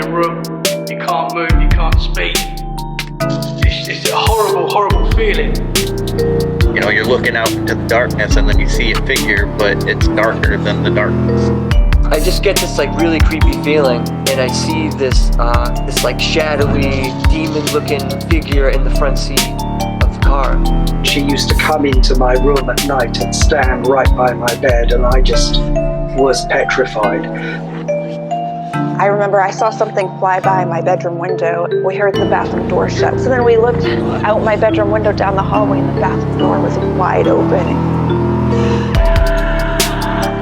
a room, you can't move, you can't speak. It's a horrible, horrible feeling. You know, you're looking out into the darkness and then you see a figure, but it's darker than the darkness. I just get this like really creepy feeling, and I see this like shadowy, demon-looking figure in the front seat of the car. She used to come into my room at night and stand right by my bed, and I just was petrified. I remember I saw something fly by my bedroom window. We heard the bathroom door shut. So then we looked out my bedroom window down the hallway, and the bathroom door was wide open.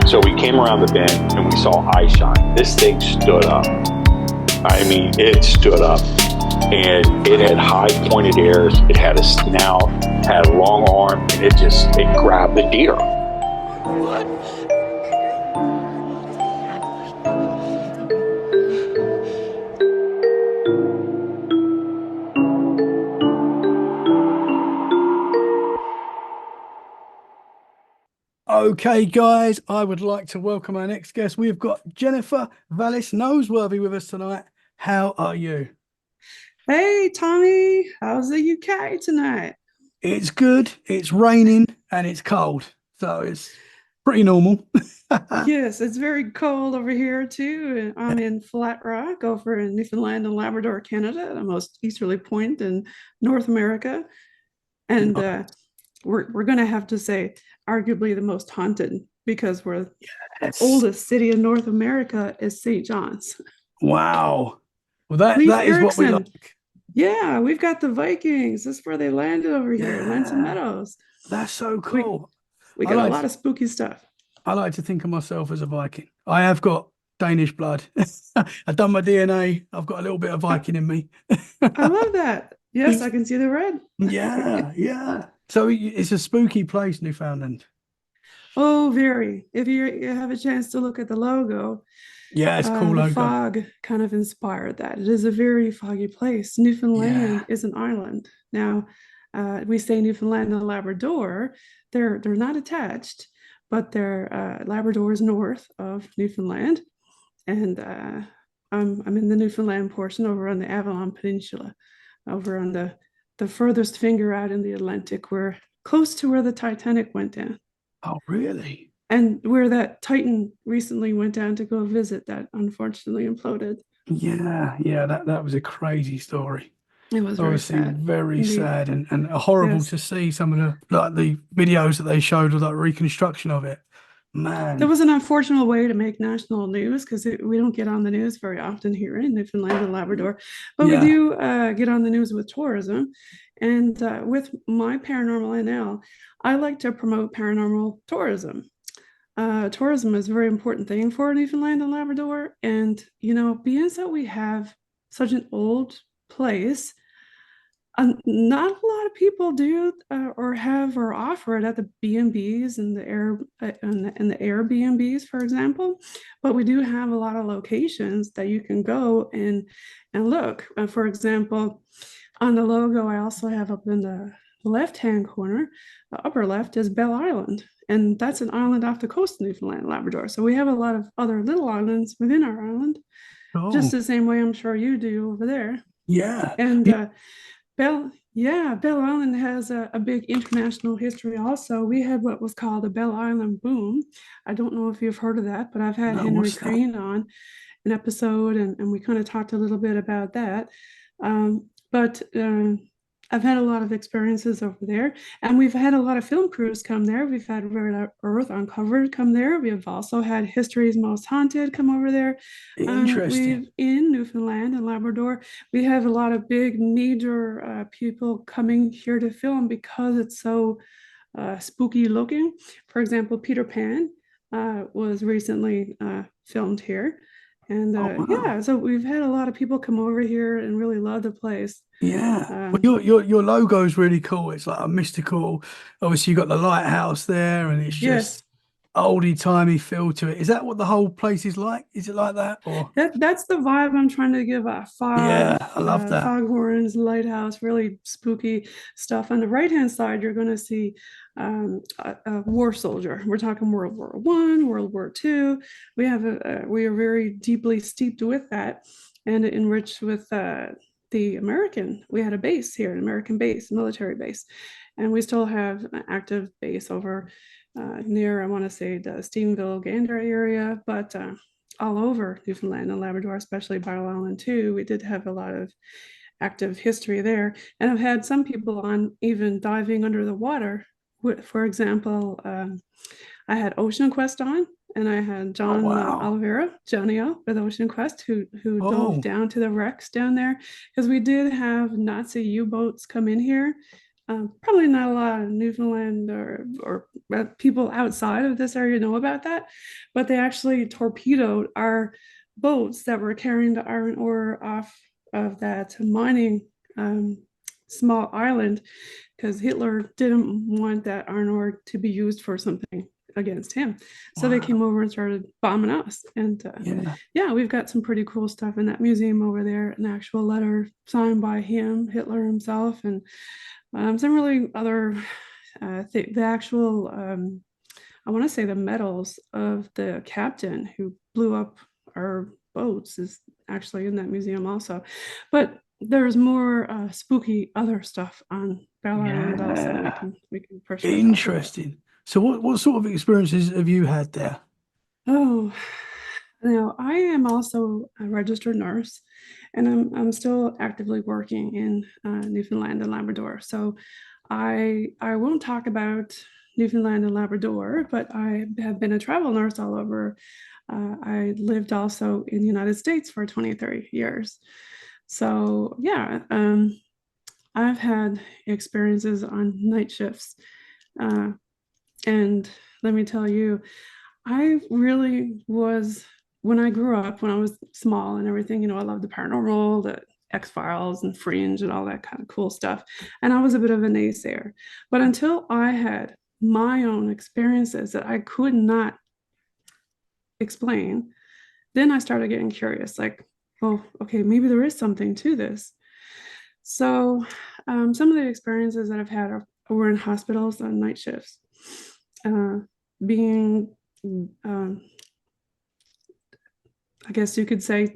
So we came around the bend and we saw eye shine. This thing stood up. I mean, it stood up. And it had high pointed ears. It had a snout, had a long arm, and it grabbed the deer. Okay, guys, I would like to welcome our next guest. We've got Jennifer Vallis-Noseworthy with us tonight. How are you? Hey, Tommy, how's the UK tonight? It's good. It's raining and it's cold, so it's pretty normal. Yes, it's very cold over here too. I'm in Flat Rock over in Newfoundland and Labrador, Canada, the most easterly point in North America. And we're going to have to say arguably the most haunted, because we're the oldest city in North America is St. John's. Wow. Well, that is what we like. Yeah, we've got the Vikings. That's where they landed over here, Lansing Meadows. That's so cool. We got a lot of spooky stuff. I like to think of myself as a Viking. I have got Danish blood. I've done my DNA. I've got a little bit of Viking in me. I love that. Yes, I can see the red. Yeah. So it's a spooky place, Newfoundland. Oh, very. If you have a chance to look at the logo. Yeah, it's cool the logo. Fog kind of inspired that. It is a very foggy place. Newfoundland is an island. Now, we say Newfoundland and Labrador. They're not attached, but they're Labrador is north of Newfoundland, and I'm in the Newfoundland portion over on the Avalon Peninsula, over on the furthest finger out in the Atlantic, where close to where the Titanic went down. Oh, really? And where that Titan recently went down to go visit, that unfortunately imploded. Yeah, that was a crazy story. It was very sad and horrible to see some of the videos that they showed of that reconstruction of it. Man, that was an unfortunate way to make national news, because we don't get on the news very often here in Newfoundland and Labrador, but we do get on the news with tourism. And with my Paranormal NL, I like to promote paranormal tourism. Tourism is a very important thing for Newfoundland and Labrador. And, being that we have such an old place, not a lot of people do or have or offer it at the B&Bs and the Airbnbs, for example. But we do have a lot of locations that you can go and look. For example, on the logo, I also have up in the left-hand corner, the upper left, is Bell Island. And that's an island off the coast of Newfoundland and Labrador. So we have a lot of other little islands within our island, just the same way I'm sure you do over there. Yeah. And Bell Island has a big international history also. We had what was called the Bell Island boom. I don't know if you've heard of that, but I've had Henry Crane on an episode, and we kind of talked a little bit about that. But I've had a lot of experiences over there, and we've had a lot of film crews come there. We've had Rare Earth Uncovered come there. We have also had History's Most Haunted come over there. Interesting. In Newfoundland and Labrador, we have a lot of big major people coming here to film because it's so spooky looking. For example, Peter Pan was recently filmed here. And so we've had a lot of people come over here and really love the place. Yeah, well, your logo is really cool. It's like a mystical. Obviously, you got the lighthouse there, and it's just oldie timey feel to it. Is that what the whole place is like? Is it like that? Or That's the vibe I'm trying to give off. yeah, I love that. Foghorns, lighthouse, really spooky stuff. On the right-hand side, you're going to see a war soldier. We're talking World War One, World War Two. We are very deeply steeped with that and enriched with the American. We had a base here, an American base, military base, and we still have an active base over near, I want to say, the Stephenville, Gander area, but all over Newfoundland and Labrador, especially Barrow Island too. We did have a lot of active history there. And I've had some people on even diving under the water. For example, I had Ocean Quest on, and I had John Oliveira, Johnny O with Ocean Quest, who dove down to the wrecks down there, because we did have Nazi U-boats come in here. Probably not a lot of Newfoundland or people outside of this area know about that, but they actually torpedoed our boats that were carrying the iron ore off of that mining small island, because Hitler didn't want that iron ore to be used for something against him. So they came over and started bombing us. And yeah, we've got some pretty cool stuff in that museum over there, an actual letter signed by him, Hitler himself, and some really other, the actual, I want to say the medals of the captain who blew up our boats is actually in that museum also. But there's more spooky other stuff on Barrow Island also we can personally interesting. So what sort of experiences have you had there? Oh, now I am also a registered nurse, and I'm still actively working in Newfoundland and Labrador. So I won't talk about Newfoundland and Labrador, but I have been a travel nurse all over. I lived also in the United States for 30 years. So yeah, I've had experiences on night shifts. And let me tell you, I really was, when I grew up, when I was small and everything, you know, I loved the paranormal, the X-Files and Fringe and all that kind of cool stuff. And I was a bit of a naysayer. But until I had my own experiences that I could not explain, then I started getting curious, like, oh, okay, maybe there is something to this. So some of the experiences that I've had were in hospitals on night shifts, being I guess you could say,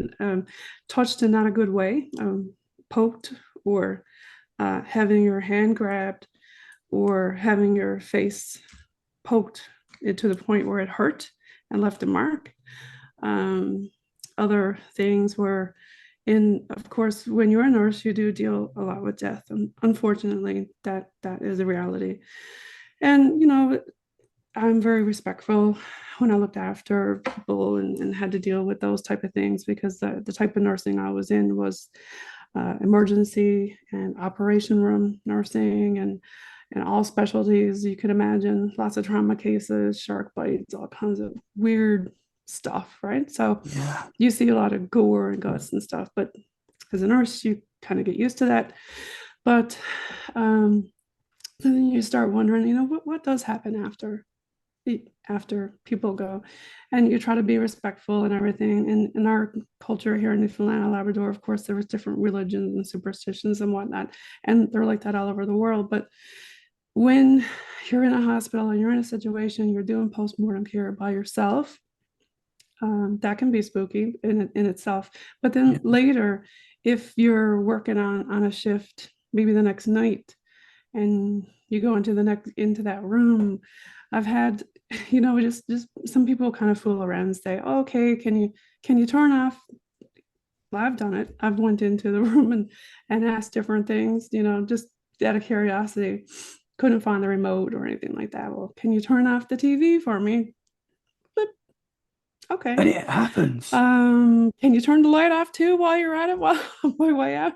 touched in not a good way, poked, or having your hand grabbed, or having your face poked to the point where it hurt and left a mark. Other things were of course, when you're a nurse, you do deal a lot with death. And unfortunately, that is a reality. And, you know, I'm very respectful when I looked after people and had to deal with those type of things, because the type of nursing I was in was emergency and operation room nursing and all specialties you could imagine, lots of trauma cases, shark bites, all kinds of weird stuff, right? So you see a lot of gore and guts and stuff, but as a nurse, you kind of get used to that. But then you start wondering, you know, what does happen after people go, and you try to be respectful and everything. And in our culture here in Newfoundland and Labrador, of course, there was different religions and superstitions and whatnot, and they're like that all over the world. But when you're in a hospital and you're in a situation, you're doing postmortem care by yourself, that can be spooky in itself. But then later, if you're working on a shift, maybe the next night, and you go into that room, I've had, you know, just some people kind of fool around and say, oh, okay, can you turn off? Well, I've done it. I've went into the room and asked different things, you know, just out of curiosity. Couldn't find the remote or anything like that. Well, can you turn off the TV for me? But, okay. And it happens. Can you turn the light off too while you're at it, while on my way out?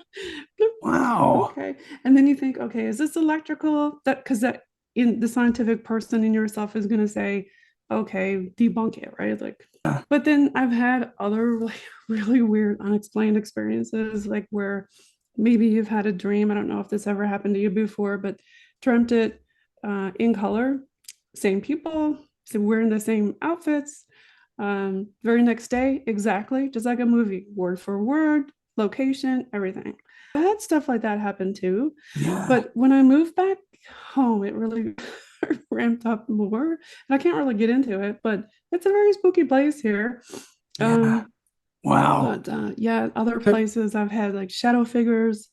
Wow. Okay. And then you think, okay, is this electrical? Because that in the scientific person in yourself is going to say, okay, debunk it, right? Like, but then I've had other like really weird unexplained experiences, like where maybe you've had a dream. I don't know if this ever happened to you before, but dreamt it in color, same people, So wearing the same outfits. Very next day, exactly, just like a movie, word for word, location, everything. I had stuff like that happen too. Yeah. But when I moved back home, it really ramped up more. And I can't really get into it, but it's a very spooky place here. Yeah. Wow. But yeah, other So- places I've had like shadow figures,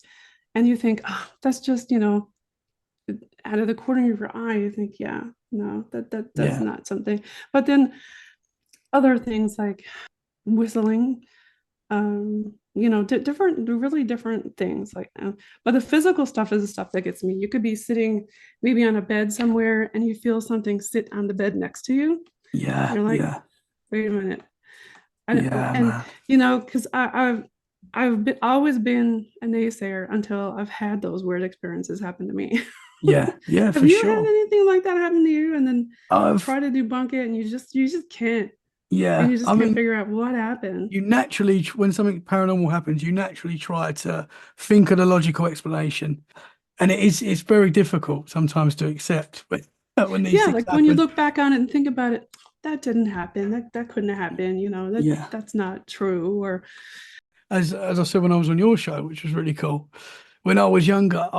and you think, oh, that's just, out of the corner of your eye, you think, yeah, no, that's Yeah. not something. But then other things like whistling, different, really different things like that. But the physical stuff is the stuff that gets me. You could be sitting maybe on a bed somewhere and you feel something sit on the bed next to you. Yeah. You're like, Yeah. wait a minute. Yeah, And man. because I've always been a naysayer until I've had those weird experiences happen to me. Yeah. Yeah, Have for you had sure. anything like that happen to you? And then I've try to debunk it and you just can't. And Yeah. you just I can't mean, figure out what happened. you naturally, when something paranormal happens, you naturally try to think of the logical explanation, and it's very difficult sometimes to accept when these Yeah, things like when you happen. look back on it and think about it, that didn't happen. That couldn't have happened. Yeah. That's not true. Or As I said when I was on your show, which was really cool. When I was younger,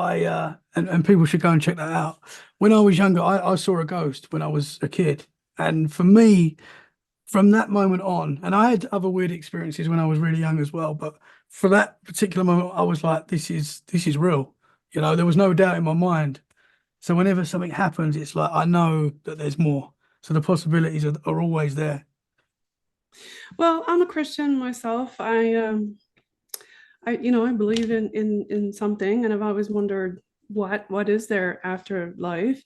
and people should go and check that out. When I was younger, I saw a ghost when I was a kid, and for me, from that moment on, and I had other weird experiences when I was really young as well, but for that particular moment, I was like, this is real. There was no doubt in my mind. So whenever something happens, it's like I know that there's more. So the possibilities are always there. well, I'm a Christian myself. I believe in something, and I've always wondered what is there after life.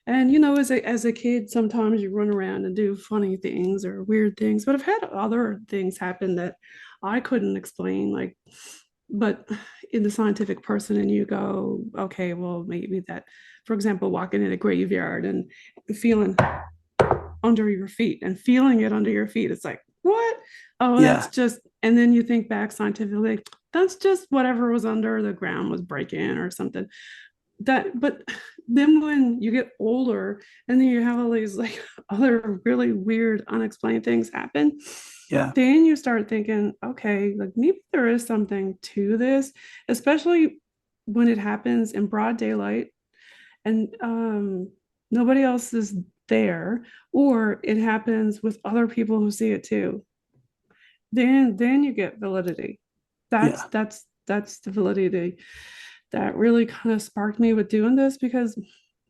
And as a kid, sometimes you run around and do funny things or weird things, but I've had other things happen that I couldn't explain, like, but in the scientific person, and you go, okay, well, maybe that, for example, walking in a graveyard and feeling under your feet and feeling it under your feet. It's like, what? Oh, that's Yeah, just, and then you think back scientifically, that's just whatever was under the ground was breaking or something. But then when you get older and then you have all these like other really weird, unexplained things happen, yeah, then you start thinking, okay, like maybe there is something to this, especially when it happens in broad daylight and nobody else is there, or it happens with other people who see it too. Then you get validity. That's yeah, that's the validity that really kind of sparked me with doing this, because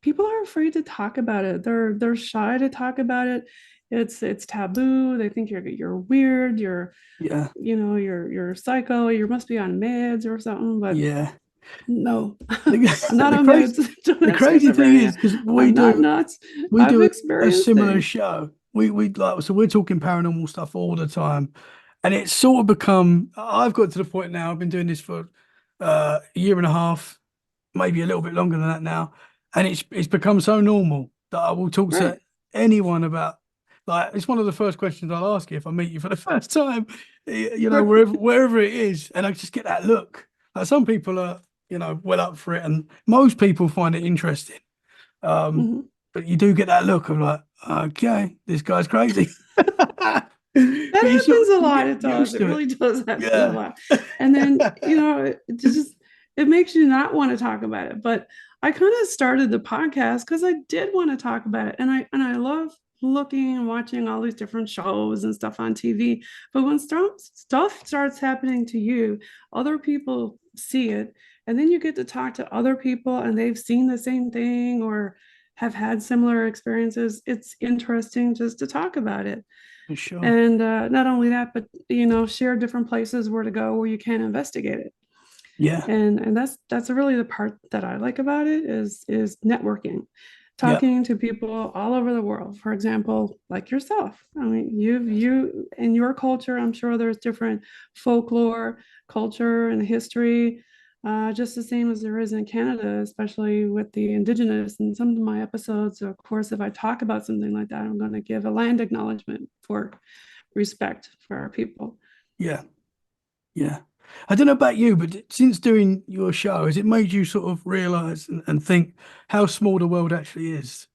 people are afraid to talk about it. They're shy to talk about it. It's taboo. They think you're weird. yeah, You're psycho. You must be on meds or something. But yeah. no, The, I'm not the on crazy meds. Don't the have crazy thing schizophrenia. is because we I'm not do nuts. we I've do a experienced similar things. show. We like so we're talking paranormal stuff all the time, and it's sort of become. I've got to the point now. I've been doing this for a year and a half, maybe a little bit longer than that now, and it's become so normal that I will talk to Right. anyone about. Like it's one of the first questions I'll ask you if I meet you for the first time, Right. wherever it is, and I just get that look. Like some people are, well up for it, and most people find it interesting. Um, Mhm. but you do get that look of like, okay, this guy's crazy. That But you sort happens of a you lot. get It does. used It to it. really does happen a Yeah. lot. And then, it makes you not want to talk about it. But I kind of started the podcast because I did want to talk about it. And I love looking and watching all these different shows and stuff on TV. But when stuff starts happening to you, other people see it. And then you get to talk to other people and they've seen the same thing or have had similar experiences. It's interesting just to talk about it. For sure. And not only that, but share different places where to go where you can investigate it. Yeah. And that's really the part that I like about it is networking, Yeah. talking to people all over the world. For example, like yourself. I mean, you in your culture, I'm sure there's different folklore, culture, and history. Just the same as there is in Canada, especially with the Indigenous. And some of my episodes, of course, if I talk about something like that, I'm going to give a land acknowledgement for respect for our people. Yeah. Yeah. I don't know about you, but since doing your show, has it made you sort of realize and think how small the world actually is?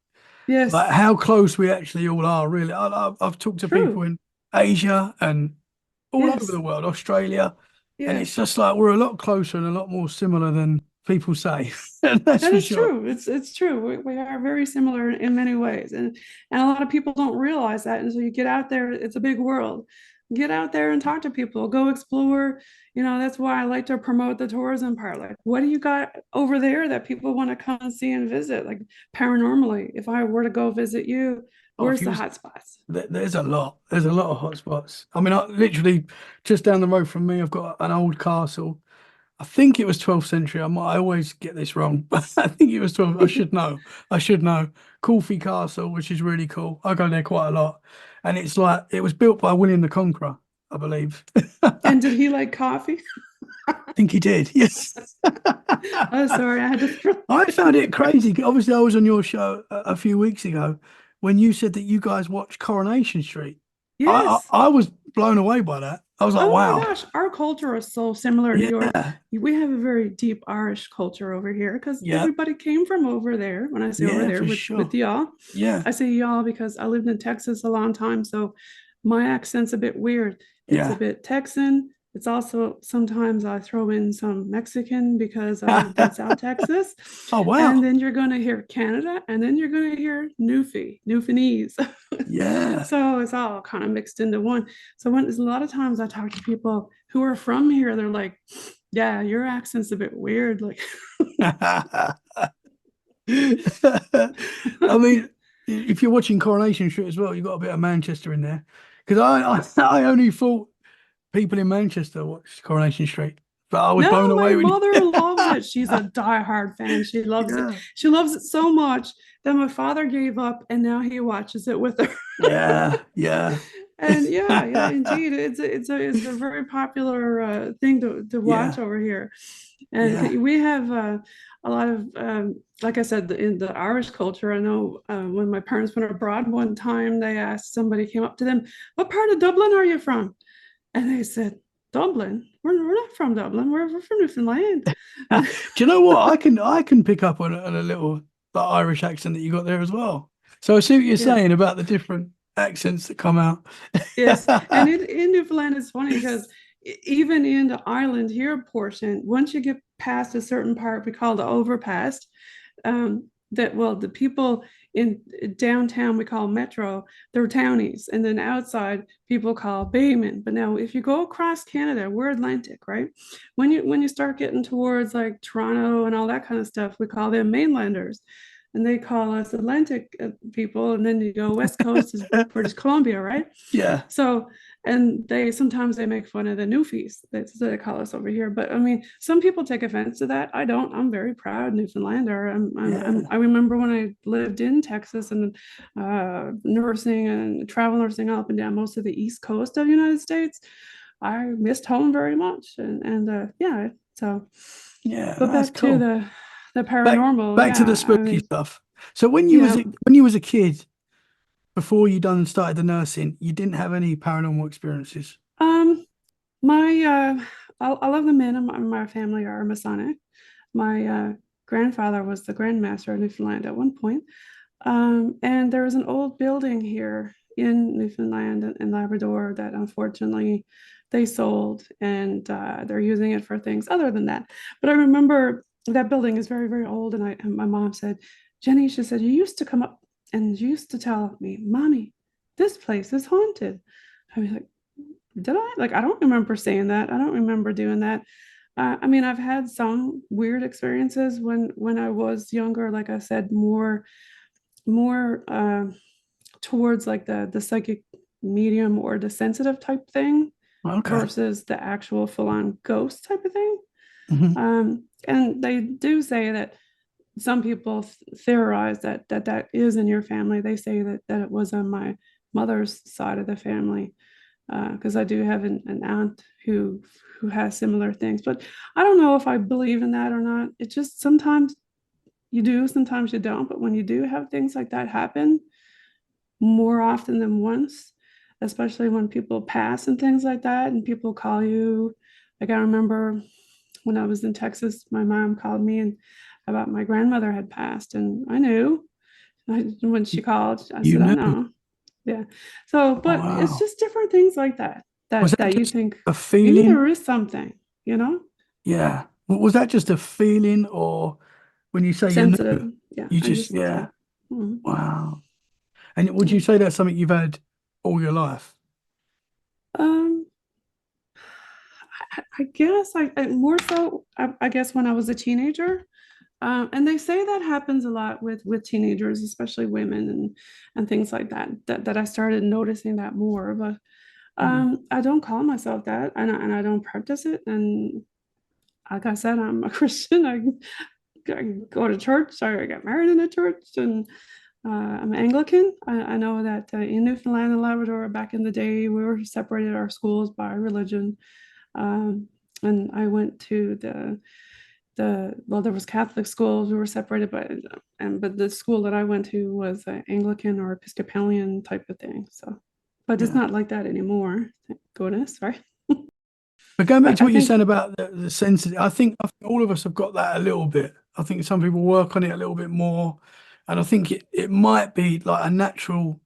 Yes. like how close we actually all are. Really, I've talked to people True. in Asia and all over Yes. the world, Australia, and Yeah. it's just like we're a lot closer and a lot more similar than people say. That's That for is sure. true. It's true. We are very similar in many ways, and a lot of people don't realize that. And so you get out there. It's a big world. Get out there and talk to people. Go explore. You know, that's why I like to promote the tourism part. Like, what do you got over there that people want to come and see and visit? Like paranormally, if I were to go visit you, Oh, if where's you the was, hot spots? there's a lot. There's a lot of hotspots. I mean, I literally just down the road from me, I've got an old castle. I think it was 12th century. I always get this wrong, but I think it was 12th. I should know. I should know. Coolfie Castle, which is really cool. I go there quite a lot. And it's like, it was built by William the Conqueror, I believe. I And did he like coffee? think he did. Yes. Oh, sorry, I had to throw. I found it crazy. Obviously, I was on your show a few weeks ago when you said that you guys watched Coronation Street. Yes. I was blown away by that. I was like, Oh my wow. gosh, our culture is so similar to yours. Yeah. We have a very deep Irish culture over here because Yeah. everybody came from over there. When I say over Yeah, there for with sure. y'all, Yeah. I say y'all because I lived in Texas a long time, so my accent's a bit weird. It's a Yeah. bit Texan. It's also sometimes I throw in some Mexican because I lived in South Texas. Oh, And wow. then you're going to hear Canada, and then you're going to hear Newfoundlandese. Yeah. So it's all kind of mixed into one. So when a lot of times I talk to people who are from here, they're like, "Yeah, your accent's a bit weird." Like, I mean, if you're watching Coronation Street as well, you've got a bit of Manchester in there. Because I only thought people in Manchester watched Coronation Street, but I was blown no, my away when mother loves it. She's a diehard fan. She loves it. yeah, She loves it so much that my father gave up, and now he watches it with her. yeah, yeah, And yeah, indeed, it's a very popular thing to watch yeah, over here, and yeah. we have a lot of like I said, in the Irish culture. I know when my parents went abroad one time, they asked somebody came up to them, "What part of Dublin are you from?" And they said, "Dublin. We're not from Dublin. We're from Newfoundland." Do you know what? I can pick up on a little the Irish accent that you got there as well. So I see what you're Yeah. saying about the different accents that come out. Yes, and in Newfoundland, it's funny because even in the island here portion, once you get past a certain part, we call the overpass. That well, the people in downtown we call metro, they're townies, and then outside people call baymen. But now, if you go across Canada, we're Atlantic, right? When you start getting towards like Toronto and all that kind of stuff, we call them mainlanders, and they call us Atlantic people. And then you go west coast is British Columbia, right? Yeah, So, and they sometimes they make fun of the Newfies. That's what they call us over here. But I mean, some people take offense to that. I don't. I'm very proud Newfoundlander. yeah. I remember when I lived in Texas and nursing and travel nursing up and down most of the East Coast of the United States. I missed home very much, and yeah. So, Yeah, but that's back to cool. the Back paranormal. back to the Yeah, I spooky mean, stuff. So yeah. when you was a kid, before you done started the nursing, you didn't have any paranormal experiences. Um, My all of the men in my family are Masonic. My grandfather was the Grand Master of Newfoundland at one point. And there was an old building here in Newfoundland and Labrador that unfortunately they sold, and they're using it for things other than that. But I remember that building is very, very old, and my mom said, Jenny, she said, you used to come up and you used to tell me, Mommy, this place is haunted. I was like, did I? Like, I don't remember saying that. I don't remember doing that. I mean, I've had some weird experiences when I was younger. Like I said, more towards like the psychic medium or the sensitive type thing Okay. versus the actual full-on ghost type of thing. Hmm. And they do say that some people theorize that is in your family. They say that it was on my mother's side of the family because I do have an aunt who has similar things. But I don't know if I believe in that or not. It just sometimes you do, sometimes you don't. But when you do have things like that happen more often than once, especially when people pass and things like that, and people call you. Like I remember when I was in Texas, my mom called me and about my grandmother had passed, and I knew. When she called, I You said, I knew. know. Yeah. So, but it's Wow. just different things like that Was that you just think a maybe feeling? there is something, you know, Yeah. Was that just a feeling, or when you say you sensitive. knew, Yeah. you I just, just, yeah. mhm. Wow. And would Yeah. you say that's something you've had all your life? Um, I guess I more so, I guess when I was a teenager. And they say that happens a lot with teenagers, especially women and things like that, that I started noticing that more. But Hmm. I don't call myself that, and I don't practice it. And like I said, I'm a Christian. I go to church. I got married in a church, and I'm Anglican. I know that in Newfoundland and Labrador back in the day, we were separated our schools by religion. Um, and I went to well, there was Catholic schools. We were separated, but the school that I went to was Anglican or Episcopalian type of thing. So, but it's Yeah. not like that anymore. Thank goodness, right? But going back to I what you're think saying about the sensitive, I think all of us have got that a little bit. I think some people work on it a little bit more. And I think it might be like a natural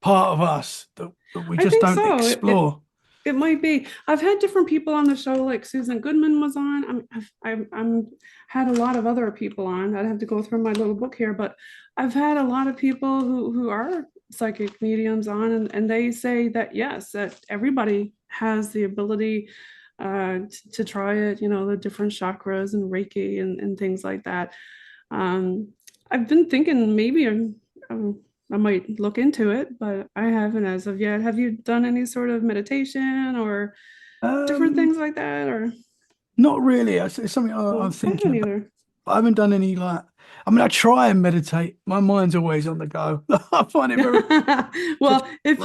part of us that we I just think don't so. explore. It might be. I've had different people on the show, like Susan Goodman was on. I'm had a lot of other people on. I'd have to go through my little book here, but I've had a lot of people who are psychic mediums on, and they say that yes, that everybody has the ability to try it. You know, the different chakras and Reiki and things like that. Um, I've been thinking maybe I might look into it, but I haven't as of yet. Have you done any sort of meditation or different Um, things like that? Or Not really. It's something I'm no, I thinking haven't about. either. I haven't done any like. I mean, I try and meditate. My mind's always on the go. I find it very just. Well, if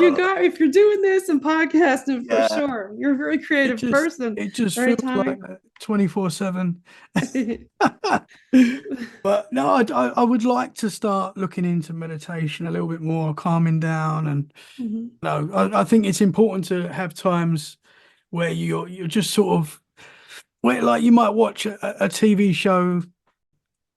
you're doing this and podcasting for Yeah, sure, you're a very it creative just person, it just right, feels like Tommy? 24/7. But no, I would like to start looking into meditation a little bit more, calming down, and Mhm. no, I think it's important to have times where you're just sort of where like you might watch a TV show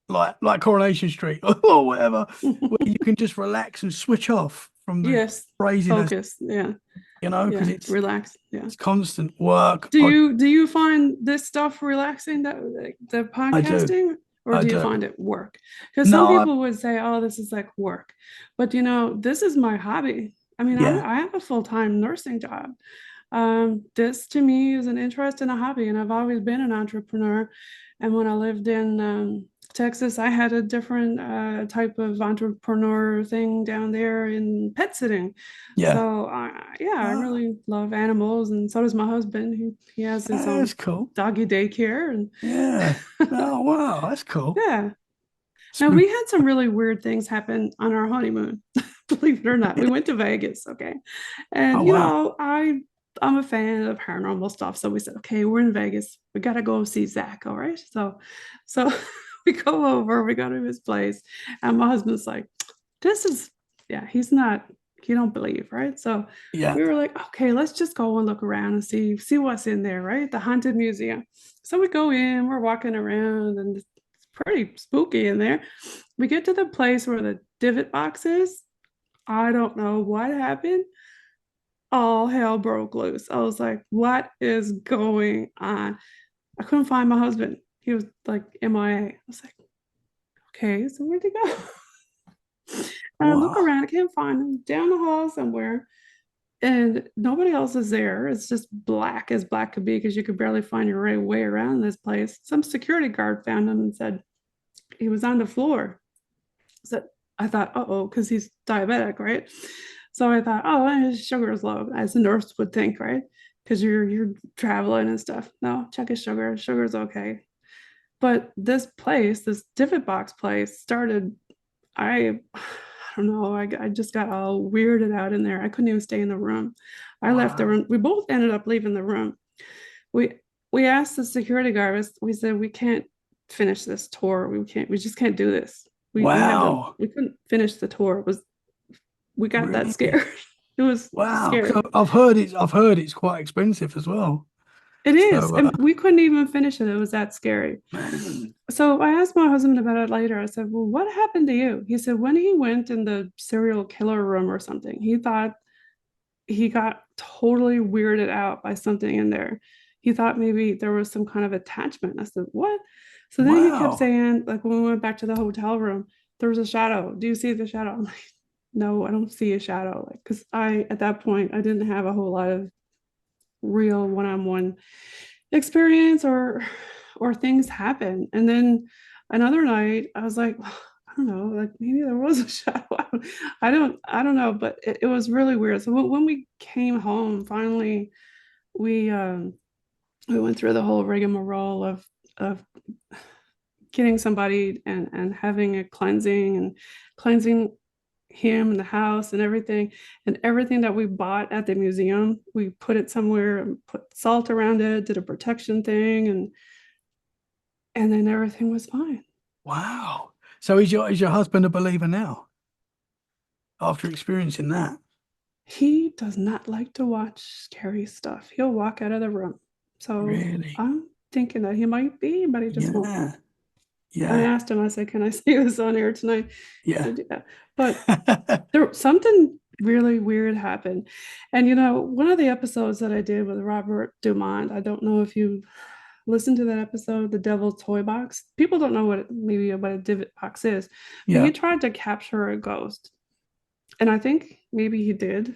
like Coronation Street or whatever, where you can just relax and switch off from the Yes, craziness, focus. Yeah, because yeah, it's relax. Yeah. it's constant work. Do you find this stuff relaxing, that like, the I do, podcasting, or I do you do. find it work? Because some No, people would say, oh, this is like work, but this is my hobby. I mean, yeah, I have a full-time nursing job. This to me is an interest and a hobby, and I've always been an entrepreneur. And when I lived in Texas, I had a different type of entrepreneur thing down there in pet sitting. yeah. So yeah, I Ah, really love animals, and so does my husband. He has his that's own cool. doggy daycare, and Yeah. Oh wow, that's cool. yeah. Now So, we had some really weird things happen on our honeymoon. Believe it or not, we went to Vegas, okay, oh and wow, I'm a fan of paranormal stuff, so we said, okay, we're in Vegas, we got to go see Zach, all right? So we go over, we go to his place, and my husband's like, this is, yeah, he don't believe, right? So yeah, we were like, okay, let's just go and look around and see what's in there, right? The haunted museum. So we go in, we're walking around, and it's pretty spooky in there. We get to the place where the divot box is. I don't know what happened. All hell broke loose. I was like, what is going on? I couldn't find my husband. He was like MIA. I was like, okay, so where'd he go? And I look wow, around, I can't find him, down the hall somewhere, and nobody else is there. It's just black as black could be because you could barely find your right way around this place. Some security guard found him and said he was on the floor. So I thought, uh-oh, because he's diabetic, right? So I thought, oh, his sugar is low, as a nurse would think, right? Because you're traveling and stuff. No, check his sugar. Sugar's okay. But this place, this divot box place, started. I don't know. I just got all weirded out in there. I couldn't even stay in the room. I left the wow, room. We both ended up leaving the room. We we asked the security guard. We said we can't finish this tour. We can't. We just can't do this. We have to. wow, We couldn't finish the tour. It was we got that really, scared. It was wow. scary. I've heard it's quite expensive as well. It is. So, And we couldn't even finish it. It was that scary. man, So I asked my husband about it later. I said, well, what happened to you? He said, when he went in the serial killer room or something, he thought he got totally weirded out by something in there. He thought maybe there was some kind of attachment. I said, what? So then he kept wow. saying, like when we went back to the hotel room, there was a shadow. Do you see the shadow? I'm like, no, I don't see a shadow. Like, because at that point, I didn't have a whole lot of real one-on-one experience or things happen. And then another night I was like, I don't know, like maybe there was a shadow. I don't know, but it was really weird. So when we came home finally, we went through the whole rigmarole of getting somebody and having a cleansing and cleansing him and the house and everything that we bought at the museum, we put it somewhere and put salt around it, did a protection thing, and then everything was fine. Wow. So is your husband a believer now after experiencing that? He does not like to watch scary stuff. He'll walk out of the room. So Really? I'm thinking that he might be, but he just won't. Yeah. I Yeah. asked him, I said, can I say this on air tonight? He Yeah. said, yeah. But there something really weird happened. And one of the episodes that I did with Robert Dumont, I don't know if you listened to that episode, The Devil's Toy Box. People don't know maybe what a divot box is, but Yeah. he tried to capture a ghost. And I think maybe he did.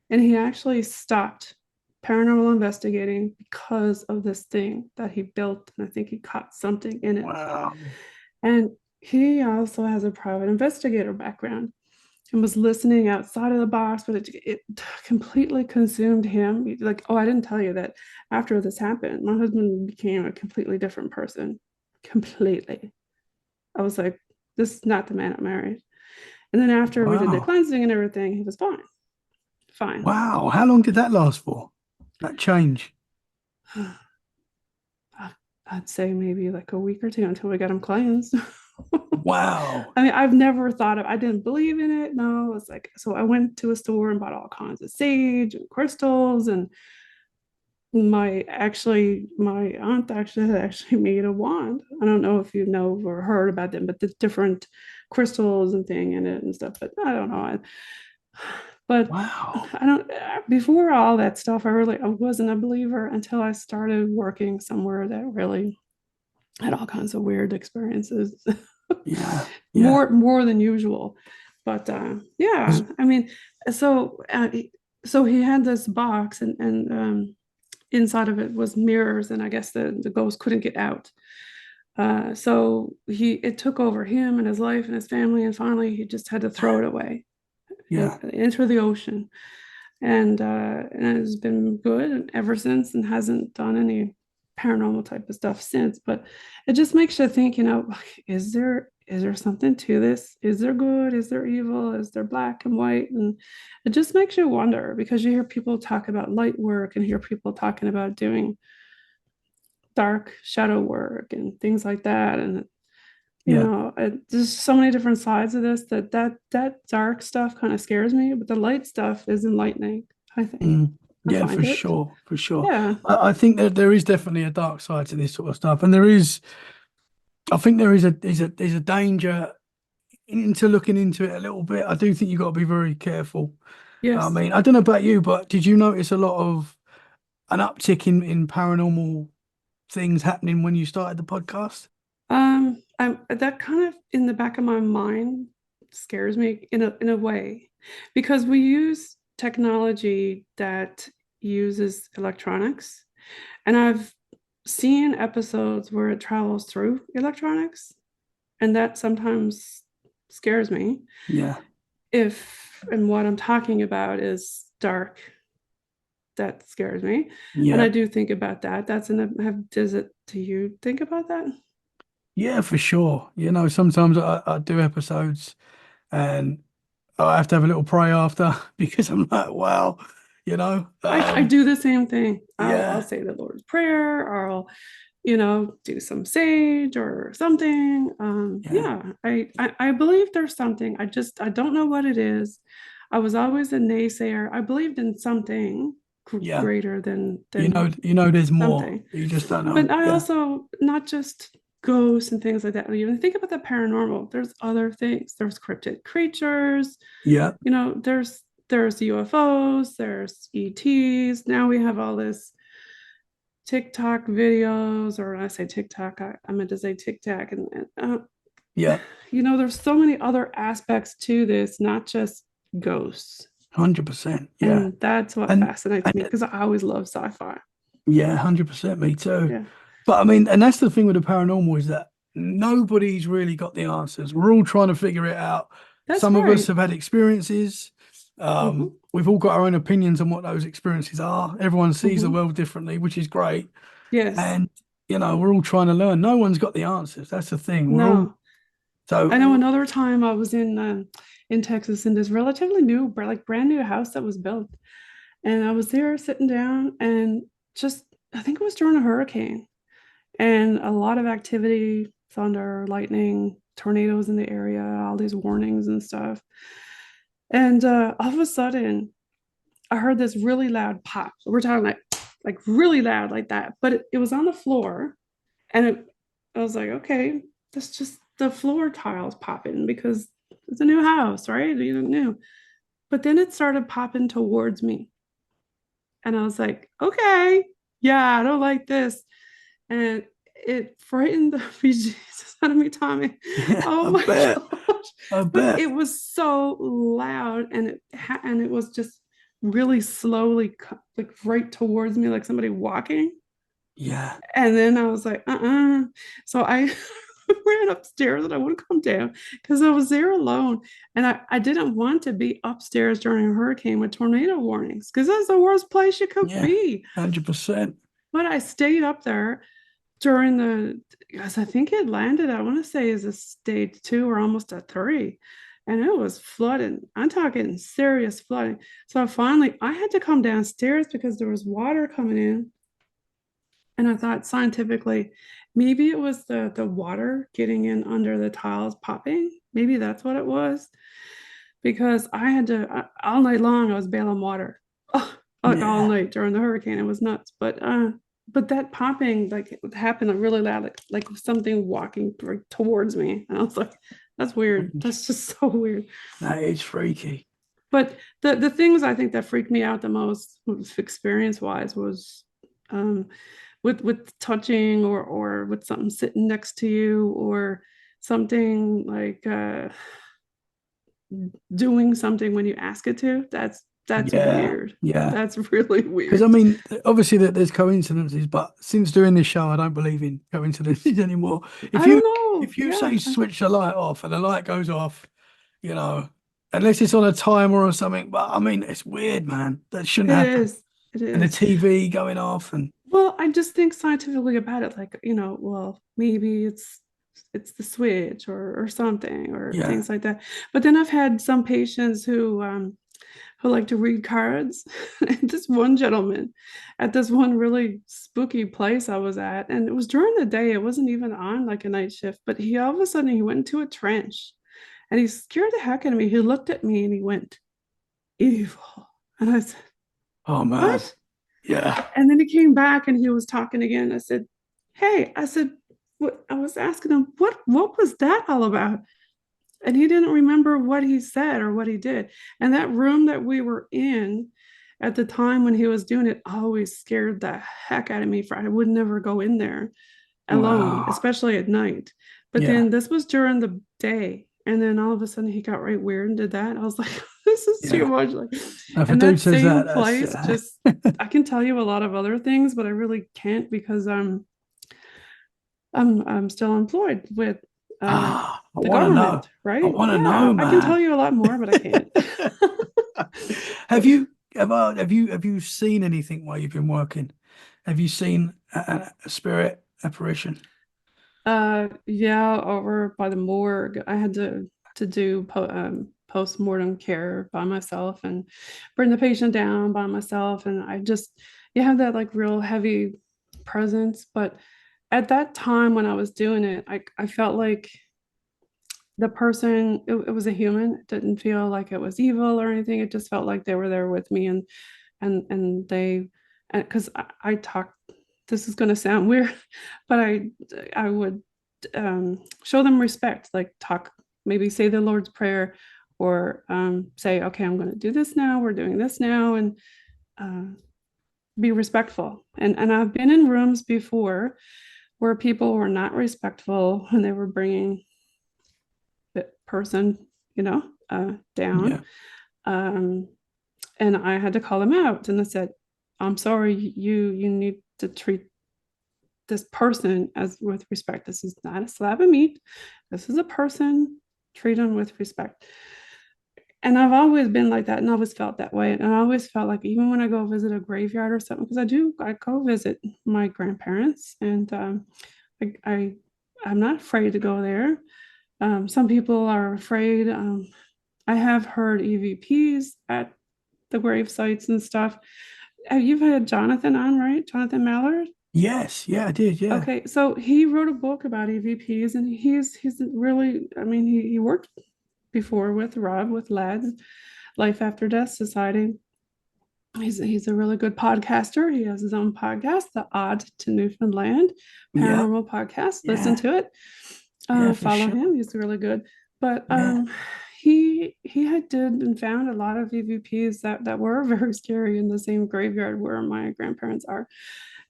And he actually stopped paranormal investigating because of this thing that he built. And I think he caught something in it. Wow. And he also has a private investigator background and was listening outside of the box, but it completely consumed him. Like, oh, I didn't tell you that after this happened, my husband became a completely different person. Completely. I was like, this is not the man I married. And then after we did the Wow. cleansing and everything, he was fine. Fine. Wow. How long did that last for? That change? I'd say maybe like a week or two until we got him cleansed. Wow. I mean, I've never I didn't believe in it. No, it's like, so I went to a store and bought all kinds of sage and crystals. And my aunt had made a wand. I don't know if you know or heard about them, but the different crystals and thing in it and stuff, but I don't know. But Wow. I don't, before all that stuff, I wasn't a believer until I started working somewhere that really had all kinds of weird experiences. Yeah. Yeah. more than usual. But yeah, I mean, so so he had this box and inside of it was mirrors, and I guess the ghost couldn't get out. So it took over him and his life and his family, and finally he just had to throw it away. Yeah. Into the ocean. And it's been good ever since, and hasn't done any paranormal type of stuff since. But it just makes you think, is there something to this? Is there good? Is there evil? Is there black and white? And it just makes you wonder, because you hear people talk about light work and hear people talking about doing dark shadow work and things like that. And there's so many different sides of this that dark stuff kind of scares me, but the light stuff is enlightening, I think. Yeah, for sure. For sure. Yeah. I think that there is definitely a dark side to this sort of stuff. And I think there's a danger into looking into it a little bit. I do think you've got to be very careful. Yes. I mean, I don't know about you, but did you notice a lot of an uptick in paranormal things happening when you started the podcast? That kind of in the back of my mind scares me in a way, because we use technology that uses electronics, and I've seen episodes where it travels through electronics, and that sometimes scares me. Yeah. And what I'm talking about is dark, that scares me. Yeah. And I do think about that. Do you think about that? Yeah, for sure. Sometimes I do episodes and I have to have a little pray after because I'm like, wow, I do the same thing. Yeah. I'll say the Lord's Prayer, or I'll, do some sage or something. Yeah. I believe there's something. I don't know what it is. I was always a naysayer. I believed in something Yeah. greater than There's more. something. You just don't know. But I Yeah. also, not just ghosts and things like that. When you think about the paranormal, there's other things. There's cryptid creatures. Yeah. There's UFOs. There's ETs. Now we have all this TikTok videos, or when I say TikTok, I meant to say TikTok, and Yeah. there's so many other aspects to this, not just ghosts. 100%. Yeah. And that's what And fascinates me, because I always love sci-fi. yeah, 100%. Me too. Yeah. But I mean, and that's the thing with the paranormal, is that nobody's really got the answers. We're all trying to figure it out. That's Some of us right. have had experiences. Mhm. We've all got our own opinions on what those experiences are. Everyone sees the Mhm. world differently, which is great. Yes. And we're all trying to learn. No one's got the answers. That's the thing. We're all No. I know another time I was in Texas, in this relatively new, like brand new house that was built. And I was there sitting down, and just, I think it was during a hurricane, and a lot of activity, thunder, lightning, tornadoes in the area, all these warnings and stuff. And all of a sudden, I heard this really loud pop. So we're talking like really loud like that, but it was on the floor, and I was like, okay, that's just the floor tiles popping, because it's a new house, right? You don't know. But then it started popping towards me, and I was like, okay, yeah, I don't like this. And it frightened the bejesus out of me, Tommy. Oh I my bet. gosh. I But bet. it was so loud, and it was just really slowly, like right towards me, like somebody walking. Yeah. And then I was like, So I ran upstairs, and I wouldn't come down because I was there alone. And I didn't want to be upstairs during a hurricane with tornado warnings, because that's the worst place you could Yeah. be. 100%. But I stayed up there during because I think it landed, I want to say, is a stage 2 or almost a 3. And it was flooding. I'm talking serious flooding. So finally, I had to come downstairs because there was water coming in. And I thought, scientifically, maybe it was the water getting in under the tiles popping. Maybe that's what it was. Because I had to, all night long, I was bailing water. Oh, like all Yeah. night during the hurricane. It was nuts. But that popping, like, it would happen like really loud, like something walking towards me. And I was like, that's weird. That's just so weird. That is freaky. But the things I think that freaked me out the most, experience wise, was with touching, or with something sitting next to you, or something like doing something when you ask it to. That's Yeah. weird. Yeah. That's really Because I weird. mean, obviously that there's coincidences, but since doing this show, I don't believe in coincidences anymore. If I you don't know. if you Yeah, say switch the light off and the light goes off, you know, unless it's on a timer or something. But I mean, it's weird, man. That shouldn't it happen. is. It And the is. TV going off, and Well, I just think scientifically about it, like, well, maybe it's the switch, or something, or yeah, things like that. But then I've had some patients who like to read cards. And this one gentleman, at this one really spooky place I was at, and it was during the day, it wasn't even on like a night shift, but he all of a sudden he went into a trance, and he scared the heck out of me. He looked at me and he went, evil. And I said, oh man, what? yeah, And then he came back and he was talking again. I said, hey, I said, what? I was asking him, what was that all about? And he didn't remember what he said or what he did. And that room that we were in at the time when he was doing it always scared the heck out of me. For I would never go in there alone, wow, especially at night. But yeah, then this was during the day. And then all of a sudden he got right weird and did that. I was like, this is too yeah. much. Like, If a and dude that says same that, that's place, just, I can tell you a lot of other things, but I really can't, because I'm still employed with I the want to know. government, I right? want to know, Yeah, I can tell man. you a lot more, but I can't. Have you have you seen anything while you've been working? Have you seen a spirit apparition? Yeah, over by the morgue, I had to do post-mortem care by myself, and bring the patient down by myself, and you have that like real heavy presence. But at that time when I was doing it, I felt like the person, it was a human. It didn't feel like it was evil or anything. It just felt like they were there with me, and and they, because I talk, this is going to sound weird, but I would show them respect, like talk, maybe say the Lord's Prayer, or say, okay, I'm going to do this now, we're doing this now, and be respectful. And I've been in rooms before where people were not respectful when they were bringing the person, down. Yeah. And I had to call them out, and I said, I'm sorry, you need to treat this person as with respect. This is not a slab of meat. This is a person. Treat them with respect. And I've always been like that, and I always felt that way. And I always felt like, even when I go visit a graveyard or something, because I go visit my grandparents, and I'm not afraid to go there. Some people are afraid. I have heard EVPs at the grave sites and stuff. You've had Jonathan on, right? Jonathan Mallard? Yes, yeah, I did, yeah. Okay, so he wrote a book about EVPs, and he's really, I mean, he worked before with Rob, with Lads, Life After Death Society. He's a really good podcaster. He has his own podcast, The Odd to Newfoundland Paranormal Podcast. Listen to it. Follow him. He's really good. But he had did and found a lot of EVPs that were very scary in the same graveyard where my grandparents are.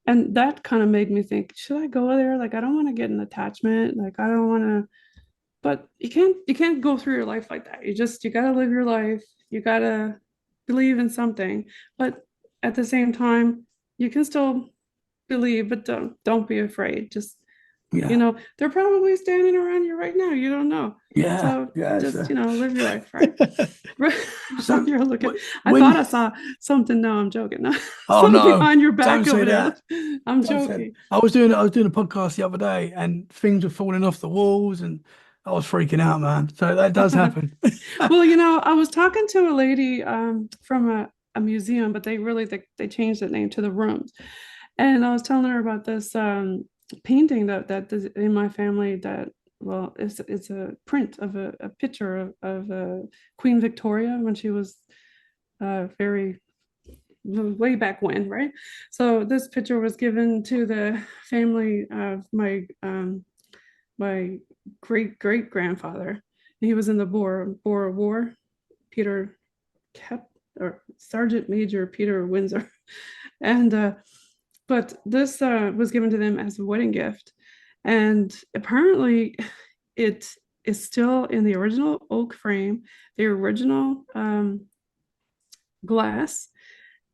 And that kind of made me think, should I go there? Like, I don't want to get an attachment. Like, I don't want to, but you can't go through your life like that. You got to live your life. You got to believe in something, but at the same time, you can still believe, but don't be afraid. Just, they're probably standing around you right now. You don't know. Yeah. So just, live your life, right? So you're looking. I thought I saw something. No, I'm joking. No. Oh no! Behind your back Don't say over that. there. I'm joking. I was doing a podcast the other day, and things were falling off the walls, and I was freaking out, man. So that does happen. Well, I was talking to a lady from a museum, but they changed the name to the rooms, and I was telling her about this painting that in my family that. Well, it's a print of a picture of Queen Victoria when she was very way back when, right? So this picture was given to the family of my great grandfather. He was in the Boer War, Peter or Sergeant Major Peter Windsor, and but this was given to them as a wedding gift. And apparently it is still in the original oak frame, the original glass,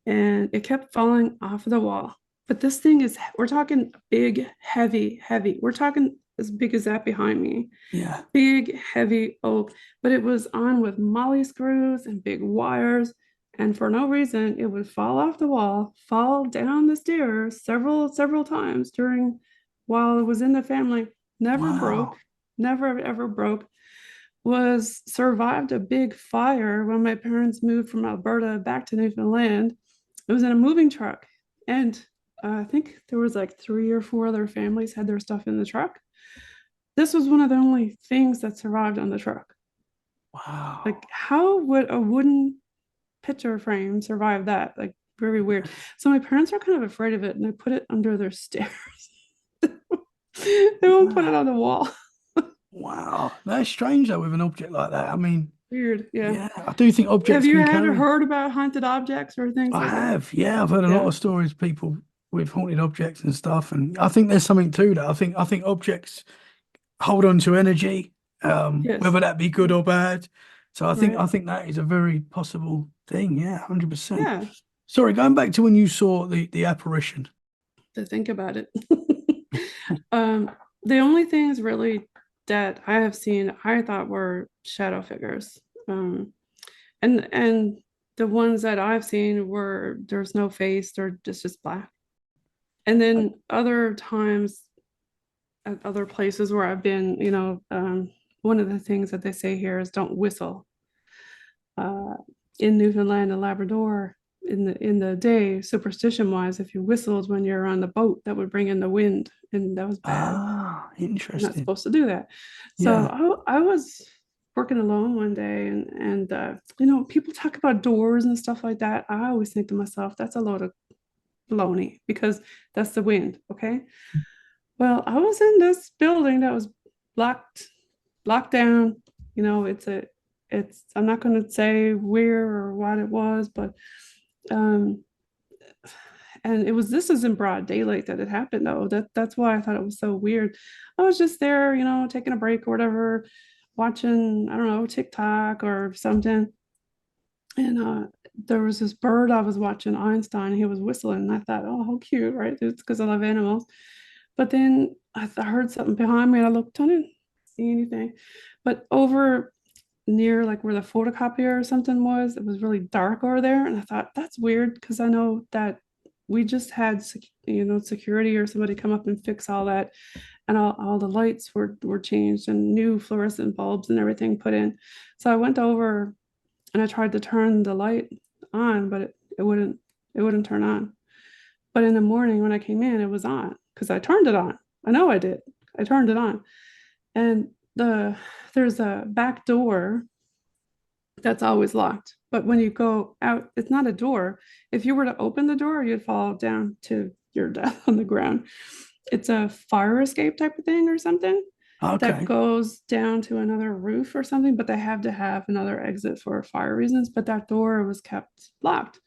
and it kept falling off of the wall. But this thing we're talking big, heavy. We're talking as big as that behind me. Yeah. Big, heavy oak, but it was on with molly screws and big wires. And for no reason, it would fall off the wall, fall down the stairs several times while it was in the family. Never broke, never ever broke. Survived a big fire when my parents moved from Alberta back to Newfoundland. It was in a moving truck, and I think there was like 3 or 4 other families had their stuff in the truck. This was one of the only things that survived on the truck. Wow. Like, how would a wooden picture frame survive that? Like, very weird. So my parents are kind of afraid of it, and they put it under their stairs. They won't put it on the wall. Wow, that's strange though with an object like that. I mean, weird. Yeah, I do think objects. Have you ever heard about haunted objects or things like that? I have. Yeah, I've heard a lot of stories, people with haunted objects and stuff, and I think there's something to that. I think objects hold on to energy, whether that be good or bad. So I think that is a very possible thing. Yeah, 100%. Yeah. Sorry, going back to when you saw the apparition. To think about it. The only things really that I have seen, I thought were shadow figures. And the ones that I've seen were, there's no face, they're just black. And then other times at other places where I've been, one of the things that they say here is don't whistle. In Newfoundland and Labrador, in the day, superstition wise, if you whistled when you're on the boat, that would bring in the wind, and that was bad. Ah, interesting. You're not supposed to do that. So I was working alone one day, and people talk about doors and stuff like that. I always think to myself, that's a load of baloney, because that's the wind. Okay. Well, I was in this building that was locked down. It's I'm not going to say where or what it was, but um and this is in broad daylight that it happened, though. That's why I thought it was so weird. I was just there, taking a break or whatever, watching, I don't know, TikTok or something. And there was this bird I was watching, Einstein. He was whistling, and I thought, oh, how cute, right? It's because I love animals. But then I heard something behind me, and I looked, I didn't see anything. But over near like where the photocopier or something was, it was really dark over there. And I thought, that's weird, because I know that we just had security or somebody come up and fix all that, and all the lights were changed and new fluorescent bulbs and everything put in. So I went over and I tried to turn the light on, but it wouldn't turn on. But in the morning when I came in, it was on, because I turned it on. I know I did. I turned it on. And there's a back door that's always locked. But when you go out, it's not a door. If you were to open the door, you'd fall down to your death on the ground. It's a fire escape type of thing or something that goes down to another roof or something, but they have to have another exit for fire reasons. But that door was kept locked.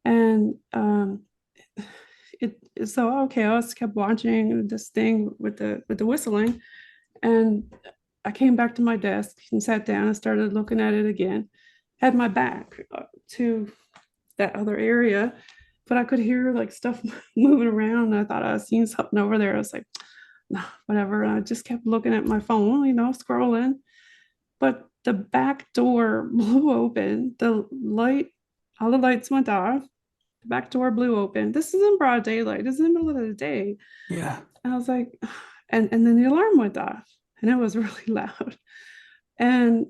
And so okay, I just kept watching this thing with the whistling, and I came back to my desk and sat down and started looking at it again. Had my back to that other area, but I could hear like stuff moving around. I thought I was seeing something over there. I was like, no, whatever. And I just kept looking at my phone, scrolling. But the back door blew open. All the lights went off. The back door blew open. This is in broad daylight. This is in the middle of the day. Yeah. And I was like, and then the alarm went off, and it was really loud. And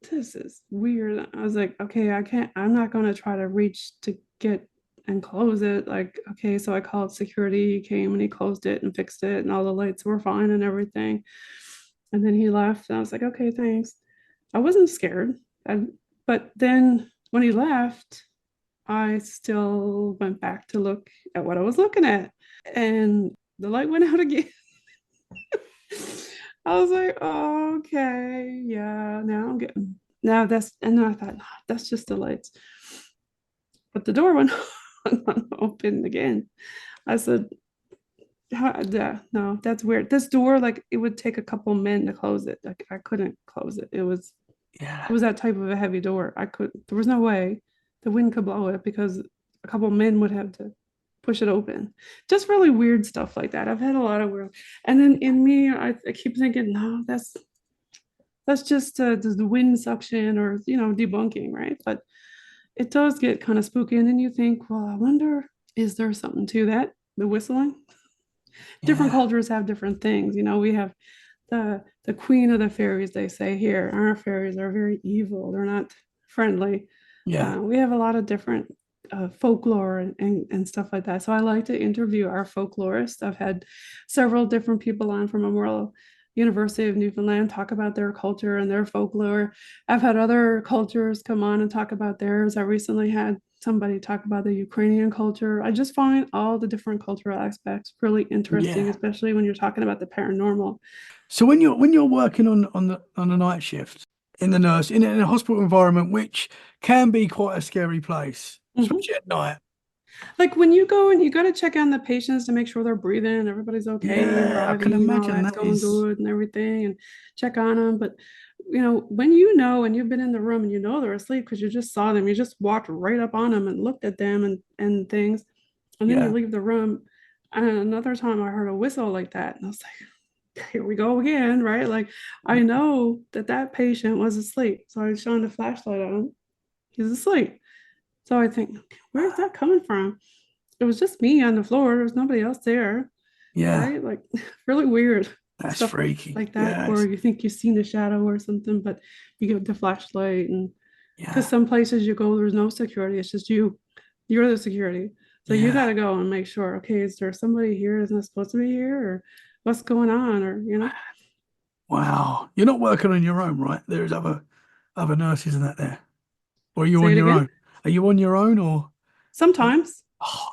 this is weird. I was like, okay, I'm not going to try to reach to get and close it. Like, okay, so I called security. He came and he closed it and fixed it, and all the lights were fine and everything. And then he left, and I was like, okay, thanks. I wasn't scared. But then when he left, I still went back to look at what I was looking at, and the light went out again. I was like, oh, okay, yeah, now and then I thought, no, that's just the lights. But the door went open again. I said, yeah, no, that's weird. This door, like, it would take a couple men to close it. Like, I couldn't close it. It was that type of a heavy door. There was no way the wind could blow it, because a couple men would have to push it open. Just really weird stuff like that. I've had a lot of weird. And then in me, I keep thinking, no, that's just the wind suction or debunking, right? But it does get kind of spooky, and then you think, well, I wonder, is there something to that? The whistling. Different cultures have different things. We have the queen of the fairies, they say here. Our fairies are very evil. They're not friendly. Yeah. We have a lot of different folklore and stuff like that. So I like to interview our folklorists. I've had several different people on from Memorial University of Newfoundland talk about their culture and their folklore. I've had other cultures come on and talk about theirs. I recently had somebody talk about the Ukrainian culture. I just find all the different cultural aspects really interesting, especially when you're talking about the paranormal. So when you're working on the night shift in a hospital environment, which can be quite a scary place, especially at night. Like when you go and you got to check on the patients to make sure they're breathing, everybody's okay, I can imagine that's going good and everything, and check on them. But when and you've been in the room and they're asleep because you just saw them, you just walked right up on them and looked at them and things, and then you leave the room. And another time I heard a whistle like that, and I was like, here we go again, right? Like I know that patient was asleep, so I was shining the flashlight on him. He's asleep. So I think, where's that coming from? It was just me on the floor. There was nobody else there. Yeah. Right? Like really weird. That's stuff freaky. Like that, or you think you've seen a shadow or something, but you get the flashlight, and because some places you go, there's no security. It's just you. You're the security. So you got to go and make sure, okay, is there somebody here that's not supposed to be here, or what's going on, or Wow. You're not working on your own, right? There's other nurses and that there. Or are you Say on it your again. own? Are you on your own or? Sometimes, Oh,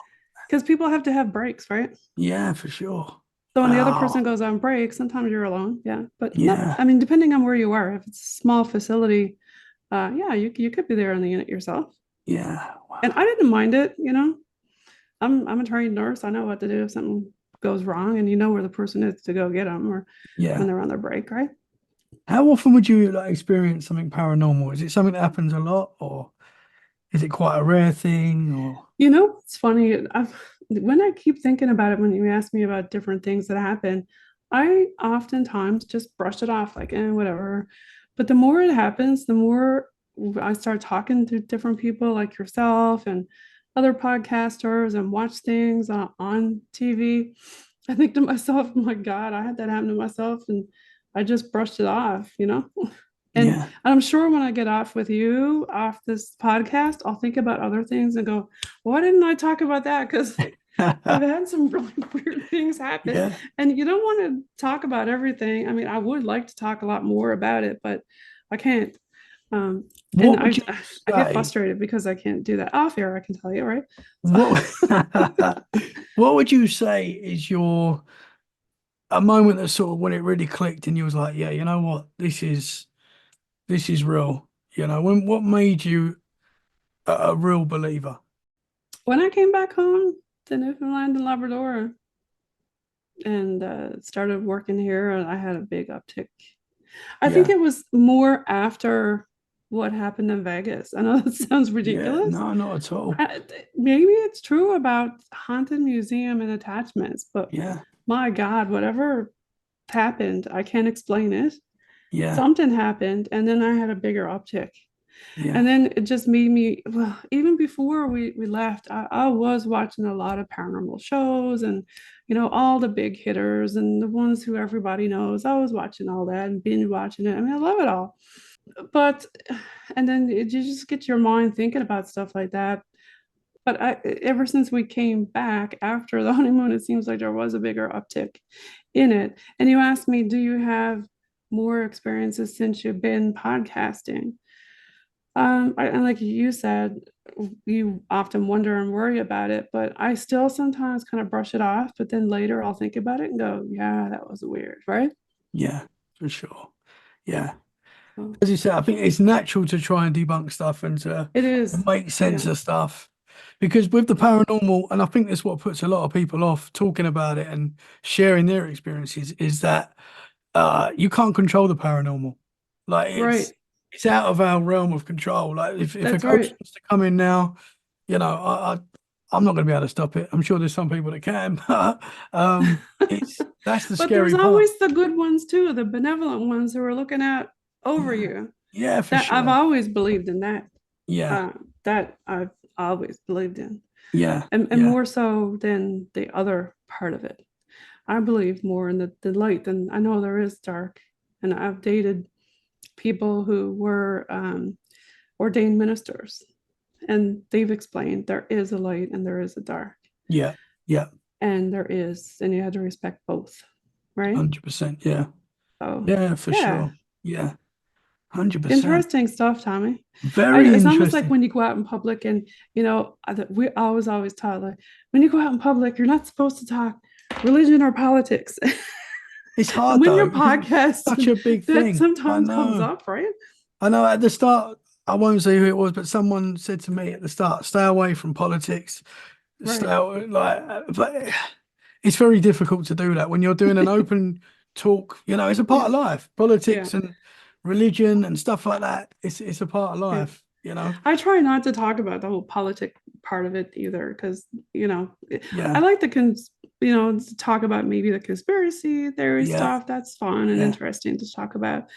because people have to have breaks, right? yeah, for sure. So when the other person Wow. goes on break, sometimes you're alone. Yeah, but not. Yeah. I mean, depending on where you are, if it's a small facility, yeah, you could be there on the unit yourself. Yeah. And I Wow. didn't mind it. I'm a trained nurse. I know what to do if something goes wrong, and you know where the person is to go get them, or when Yeah. they're on their break, right? How often would you like experience something paranormal? Is it something that happens a lot, or is it quite a rare thing? Or It's funny. When I keep thinking about it, when you ask me about different things that happen, I oftentimes just brush it off like, whatever. But the more it happens, the more I start talking to different people like yourself and other podcasters and watch things on TV. I think to myself, oh my God, I had that happen to myself and I just brushed it off. And yeah. I'm sure when I get off with you off this podcast, I'll think about other things and go, why didn't I talk about that? Because I've had some really weird things happen. Yeah. And you don't want to talk about everything. I mean, I would like to talk a lot more about it, but I can't. And What would you I get say? frustrated because I can't do that off air, I can tell you, right? What So what would you say is your a moment that sort of when it really clicked and you was like, yeah, you know what, this is real. When what made you a real believer? when I came back home to Newfoundland and Labrador and started working here, I had a big uptick. I think Yeah. it was more after what happened in Vegas. I know that sounds Yeah. ridiculous. No, not at all. Maybe it's true about haunted museum and attachments, but Yeah. my God, whatever happened, I can't explain it. Yeah. Something happened, and then I had a bigger uptick. Yeah. And then it just made me, well, even before we left, I was watching a lot of paranormal shows and, all the big hitters and the ones who everybody knows. I was watching all that and binge watching it. I mean, I love it all. But, and then you just get your mind thinking about stuff like that. But ever since we came back after the honeymoon, it seems like there was a bigger uptick in it. And you asked me, do you have more experiences since you've been podcasting? And like you said, you often wonder and worry about it, but I still sometimes kind of brush it off. But then later I'll think about it and go, yeah, that was weird, right? Yeah. For sure. Yeah. So As you said, I think it's natural to try and debunk stuff and to it is. make sense Yeah. of stuff. Because with the paranormal, and I think that's what puts a lot of people off talking about it and sharing their experiences, is that you can't control the paranormal. Like Right. it's out of our realm of control. Like if a That's ghost right. wants to come in now, I'm not going to be able to stop it. I'm sure there's some people that can, but that's the But there's scary part. always the good ones too, the benevolent ones who are looking out over Yeah, you. yeah, for That I've sure. always believed in that. Yeah, That I've always believed in. yeah, And yeah, more so than the other part of it. I believe more in the light than I know there is dark. And I've dated people who were ordained ministers, and they've explained there is a light and there is a dark, yeah, yeah. and and you have to respect both, right? 100%. Yeah, So, yeah, for yeah, sure. Yeah, 100%. interesting stuff, Tommy. Very It's almost like interesting. when you go out in public, and we always taught like when you go out in public, you're not supposed to talk religion or politics. It's And hard when though you're because it's such podcasting, a big that thing. sometimes comes up, right? I know at the start, I won't say who it was, but someone said to me at the start, stay away from politics. Right. But it's very difficult to do that when you're doing an open talk. It's a part Yeah. of life. Yeah. Politics and religion and stuff like that. It's a part of Yeah. life. I try not to talk about the whole politic part of it either, because I Yeah, like to talk about maybe the conspiracy theory yeah, stuff. That's fun and yeah, interesting to talk about.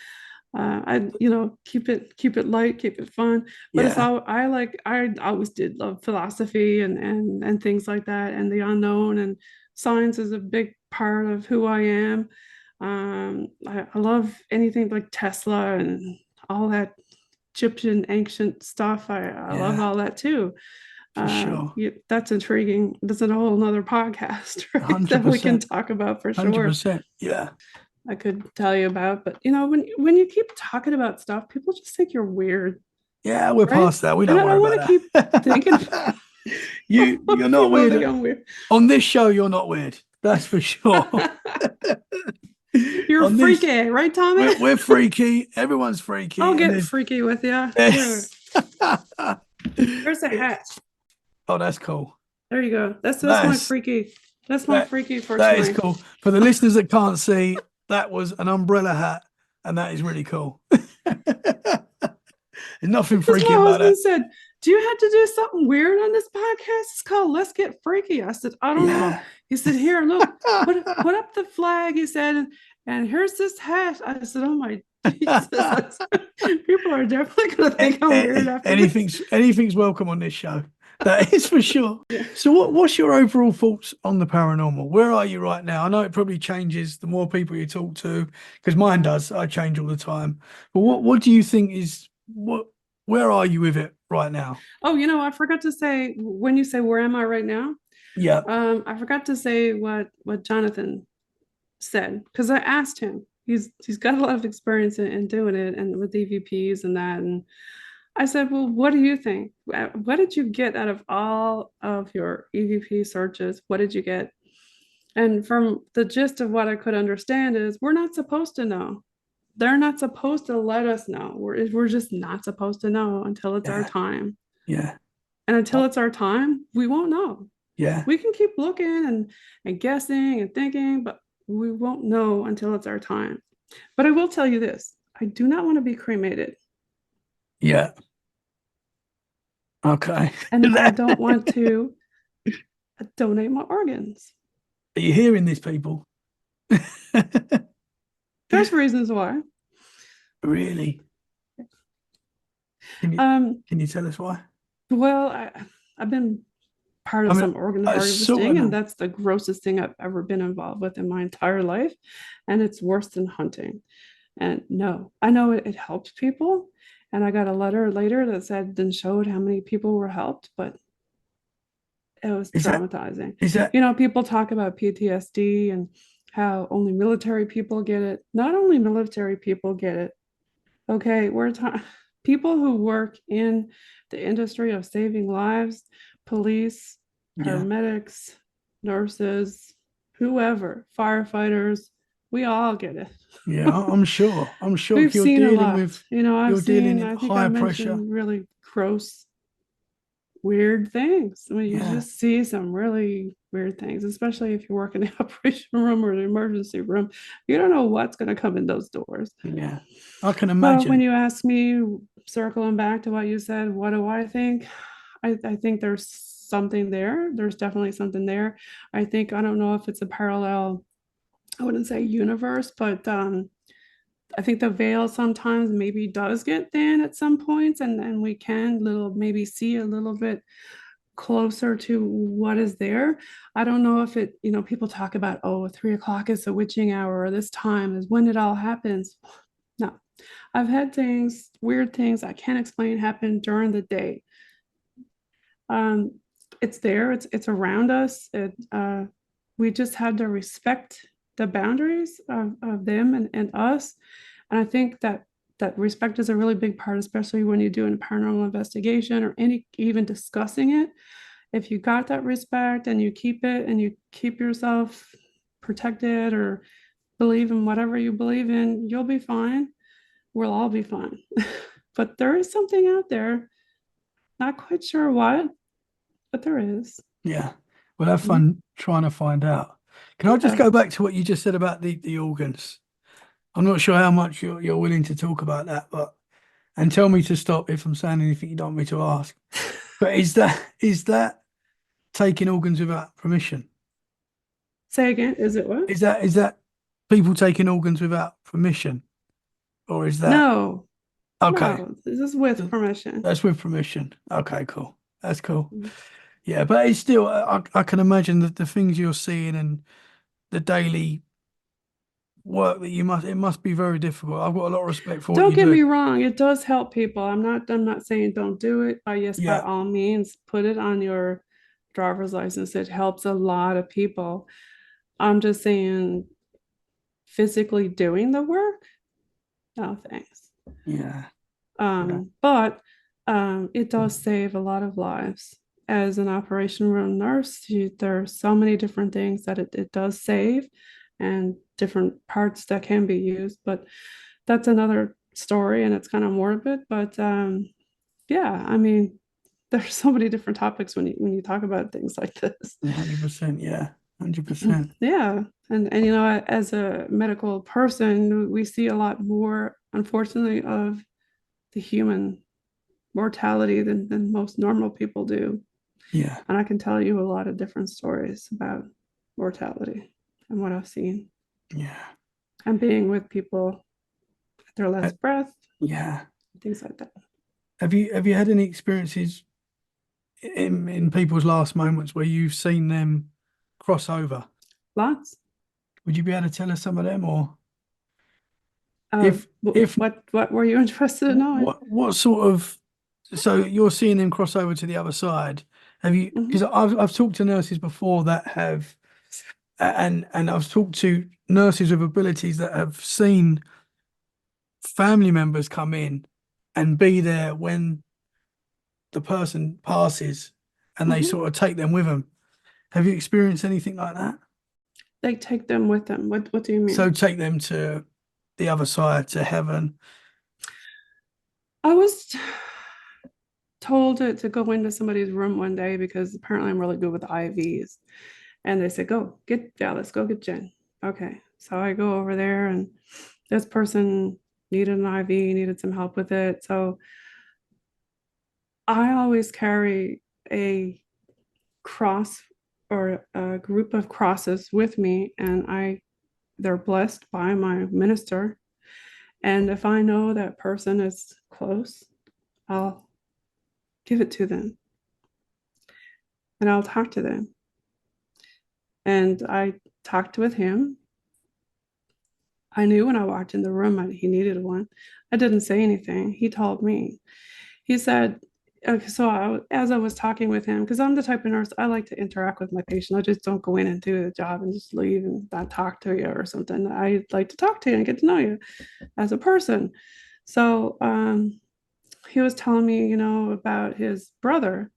Keep it light, keep it fun. But it's yeah, all I always did love philosophy and things like that, and the unknown, and science is a big part of who I am. I love anything like Tesla and all that Egyptian ancient stuff. I love yeah, all that too. for sure. That's intriguing. That's a whole nother podcast, right? That we can 100%. talk about for sure. 100%. Yeah. I could tell you about, but you know, when you keep talking about stuff, people just think you're weird, Yeah, we're right? past that. We And don't I worry don't want to keep about thinking that. You're not people think weird. I'm weird. On this show, you're not weird. That's for sure. You're On this, freaky, right, Tommy? we're freaky. Everyone's freaky. I'll And get then freaky with you. Here, there's a hat. Oh, that's cool. There you go. That's my That's freaky. That's my that, freaky for that is tonight. cool. For the listeners that can't see, that was an umbrella hat, and that is really cool. There's nothing Because freaky my about husband that. said, "Do you have to do something weird on this podcast? It's called Let's Get Freaky." I said, "I don't know." He said, "Here, look, put up the flag." He said, "And here's this hat." I said, "Oh my Jesus!" People are definitely going to think I'm weird after this. Anything's welcome on this show. That is for sure. Yeah. So, what's your overall thoughts on the paranormal? Where are you right now? I know it probably changes the more people you talk to, because mine does. I change all the time. But what do you think is what? Where are you with it right now? Oh, you know, I forgot to say when you say where am I right now? Yeah. I forgot to say what Jonathan said because I asked him. He's got a lot of experience in doing it and with EVPs and that. And I said, well, what do you think? What did you get out of all of your EVP searches? What did you get? And from the gist of what I could understand is we're not supposed to know. They're not supposed to let us know. We're just not supposed to know until it's our time. Yeah. And until it's our time, we won't know. Yeah. We can keep looking and guessing and thinking, but we won't know until it's our time. But I will tell you this, I do not want to be cremated. Yeah. Okay. And I don't want to donate my organs. Are you hearing this, people? There's reasons why. Really? Can you tell us why? Well, I've been part of some organ harvesting, and that's the grossest thing I've ever been involved with in my entire life. And it's worse than hunting. And no, I know it helps people. And I got a letter later that said and showed how many people were helped, but it was traumatizing. You know, people talk about PTSD and how only military people get it. Not only military people get it. Okay, we're talking people who work in the industry of saving lives, police, paramedics, nurses, whoever, firefighters, we all get it. Yeah, I'm sure. We've you're seen a dealing lot. with, You know, you're dealing in I think high I pressure. mentioned really gross, weird things. I mean, you just see some really weird things, especially if you work in the operation room or the emergency room. You don't know what's going to come in those doors. Yeah, I can imagine. Well, when you ask me, circling back to what you said, what do I think? I think there's something there. There's definitely something there. I don't know if it's a parallel, I wouldn't say universe, but I think the veil sometimes maybe does get thin at some points, and we can maybe see a little bit closer to what is there. I don't know if it, you know, people talk about, oh, 3 o'clock is the witching hour, or this time is when it all happens. No, I've had weird things I can't explain happen during the day. It's there, it's around us. We just have to respect the boundaries of them and us. And I think that respect is a really big part, especially when you're doing a paranormal investigation or even discussing it. If you got that respect and you keep it and you keep yourself protected or believe in whatever you believe in, you'll be fine. We'll all be fine. But there is something out there. Not quite sure what, but there is. Yeah. We'll have fun trying to find out. Can I just go back to what you just said about the organs? I'm not sure how much you're willing to talk about that, and tell me to stop if I'm saying anything you don't want me to ask. But is that taking organs without permission? Say again, is it what? Is that people taking organs without permission? Or is that No? Okay. No, this is with permission. That's with permission. Okay, cool. That's cool. Yeah, but it's still, I can imagine that the things you're seeing and the daily work that it must be very difficult. I've got a lot of respect for what you do. Don't get me wrong, it does help people. I'm not saying don't do it. By all means, put it on your driver's license. It helps a lot of people. I'm just saying physically doing the work, no thanks. Yeah. But it does save a lot of lives. As an operation room nurse, there are so many different things that it does save and different parts that can be used. But that's another story and it's kind of morbid. But yeah, I mean, there's so many different topics when you talk about things like this. 100%. Yeah. 100%. Yeah. And you know, as a medical person, we see a lot more, unfortunately, of the human mortality than most normal people do. Yeah. And I can tell you a lot of different stories about mortality and what I've seen. Yeah. And being with people at their last breath, Yeah. things like that. Have you had any experiences in people's last moments where you've seen them cross over? Lots. Would you be able to tell us some of them, or if what were you interested in knowing? what sort of, so you're seeing them cross over to the other side? Have you? Because I've talked to nurses before that have, and I've talked to nurses with abilities that have seen family members come in and be there when the person passes, and they sort of take them with them. Have you experienced anything like that? They take them with them. What do you mean? So take them to the other side, to heaven. I was told to go into somebody's room one day because apparently I'm really good with IVs. And they said, go get Vallis, go get Jen. Okay. So I go over there and this person needed an IV, needed some help with it. So I always carry a cross or a group of crosses with me, and they're blessed by my minister. And if I know that person is close, I'll give it to them and I'll talk to them. And I talked with him. I knew when I walked in the room he needed one. I didn't say anything. He told me. He said, okay, so as I was talking with him, because I'm the type of nurse, I like to interact with my patient. I just don't go in and do the job and just leave and not talk to you or something. I like to talk to you and get to know you as a person. So he was telling me, you know, about his brother.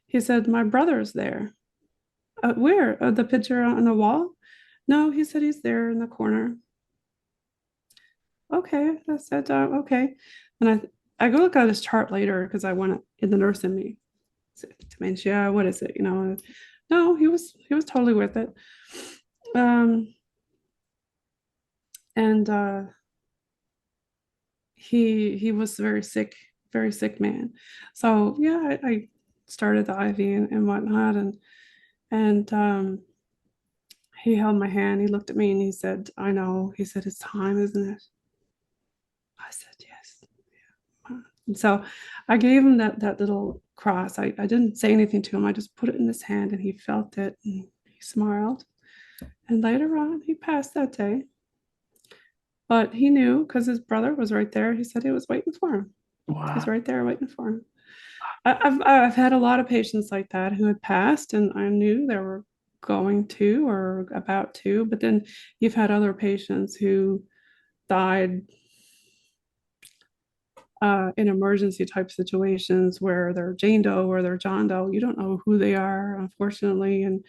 He said, my brother's there. Where? The picture on the wall? No, he said he's there in the corner. Okay, I said, okay. And I go look at his chart later because I went in the nurse in me. Dementia, what is it? You know, no, he was totally with it. And he was very sick man. So yeah, I started the IV and whatnot, and he held my hand. He looked at me and he said, "I know." He said, "It's time, isn't it?" I said, "Yes." And so I gave him that little cross. I didn't say anything to him. I just put it in his hand and he felt it and he smiled. And later on, he passed that day. But he knew because his brother was right there. He said he was waiting for him. Wow. He's right there waiting for him. I've had a lot of patients like that who had passed, and I knew they were going to or about to. But then you've had other patients who died in emergency type situations where they're Jane Doe or they're John Doe. You don't know who they are, unfortunately, and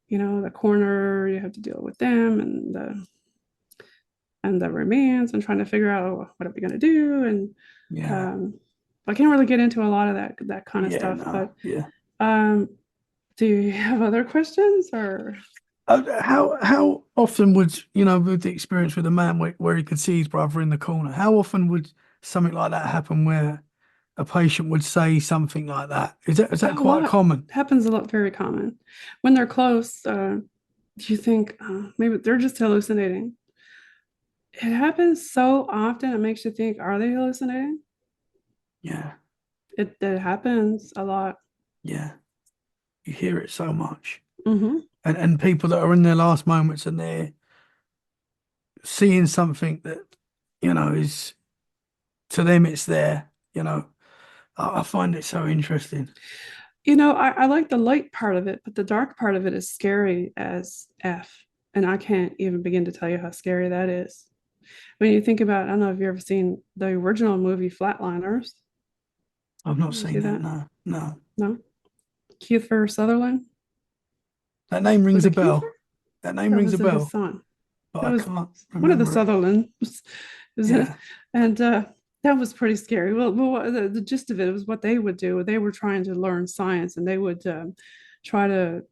you know the coroner. You have to deal with them and the remains and trying to figure out what are we going to do. And yeah, I can't really get into a lot of that kind of stuff. No, but yeah. Do you have other questions or? How often would, you know, with the experience with the man where he could see his brother in the corner, how often would something like that happen where a patient would say something like that? Is that quite common? It happens a lot, very common. When they're close, you think maybe they're just hallucinating. It happens so often, it makes you think, are they hallucinating? Yeah. It happens a lot. Yeah. You hear it so much. Mm-hmm. And people that are in their last moments and they're seeing something that, you know, is, to them it's there, you know. I find it so interesting. You know, I like the light part of it, but the dark part of it is scary as F. And I can't even begin to tell you how scary that is. When you think about, I don't know if you've ever seen the original movie Flatliners. I've not You seen see that. that? No, no. No? Kiefer Sutherland? That name rings Was a it Kiefer? bell. That name Or rings a was it his bell, son? but It I was can't one of the remember it. Sutherlands, was it? Yeah. And that was pretty scary. Well, the gist of it was what they would do. They were trying to learn science, and they would try to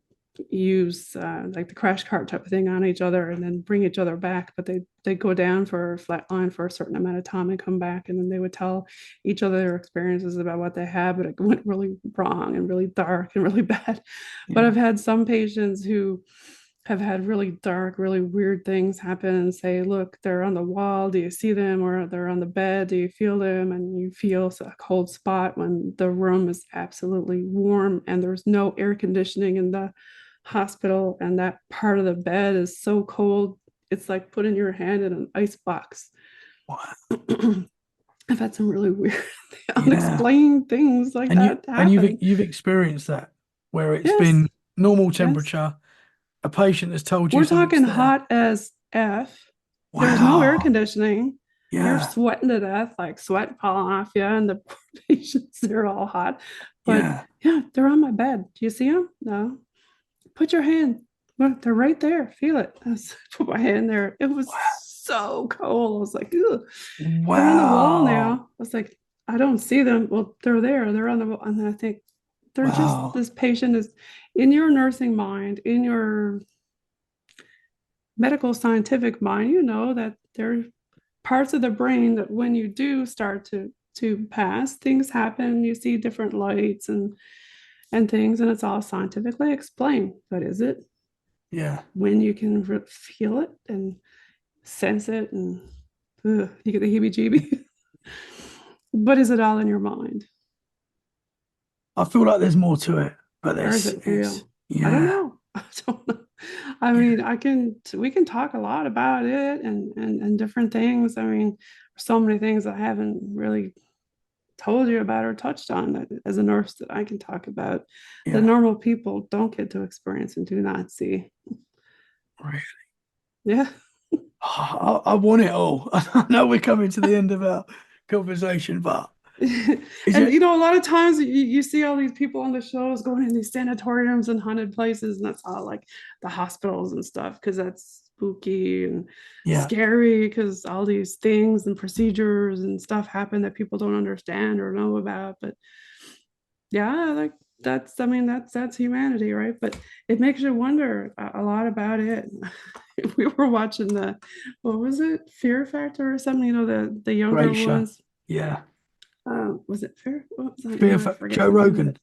use like the crash cart type of thing on each other, and then bring each other back. But they go down for a flat line for a certain amount of time and come back, and then they would tell each other their experiences about what they had. But it went really wrong and really dark and really bad. But Yeah. I've had some patients who have had really dark, really weird things happen and say, look, they're on the wall. Do you see them? Or they're on the bed. Do you feel them? And you feel a cold spot when the room is absolutely warm and there's no air conditioning in the hospital. And that part of the bed is so cold. It's like putting your hand in an ice box. Wow. I've had some really weird, Yeah. unexplained things like that And happen. you've experienced that where it's Yes. been normal Yes. temperature. A patient has told you We're something's talking there. hot as F. There's no air Wow. conditioning. You're Yeah. sweating to death, like sweat falling off you, and the poor patients, they're all hot. But Yeah. yeah, they're on my bed. Do you see them? No. Put your hand. Well, they're right there. Feel it. I put my hand there. It was so cold. I was like, ugh. They're on the wall now. Wow. I was like, I don't see them. Well, they're there. They're on the wall. And then I think they're just, Wow. this patient is in your nursing mind, in your medical scientific mind, you know that there are parts of the brain that when you do start to pass, things happen. You see different lights and things, and it's all scientifically explained. But is it Yeah. when you can feel it and sense it, and you get the heebie-jeebies? But is it all in your mind? I feel like there's more to it, but Or is it real? I don't yeah. know. I don't know. I mean, we can talk a lot about it and different things. I mean, so many things I haven't really told you about or touched on that as a nurse that I can talk about that Yeah. normal people don't get to experience and do not see. Really. Yeah. I want it all. I know we're coming to the end of our conversation, but is And it you know, a lot of times you see all these people on the shows going in these sanatoriums and haunted places, and that's all like the hospitals and stuff, because that's spooky and yeah. scary, because all these things and procedures and stuff happen that people don't understand or know about. But yeah, like that's, I mean, that's humanity, right? But it makes you wonder a lot about it. We were watching what was it, Fear Factor or something, you know, the younger Great show. ones. Yeah. Was it Fear? What was that? Fear I Factor. forget Joe the name of Rogan. it.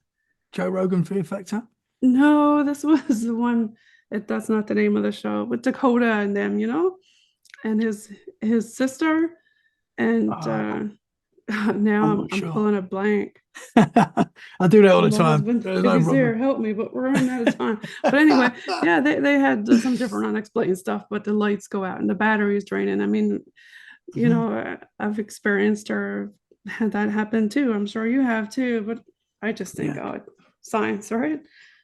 Joe Rogan Fear Factor. No, this was the one. That's not the name of the show. With Dakota and them, you know, and his sister, and now I'm not I'm sure. pulling a blank. I do that all the My time. husband, There's if no he's here, problem. help me. But we're running out of time. But anyway, yeah, they had some different unexplained stuff. But the lights go out and the batteries draining. I mean, you know, I've experienced or had that happen too. I'm sure you have too. But I just think, Yeah. oh, science, right?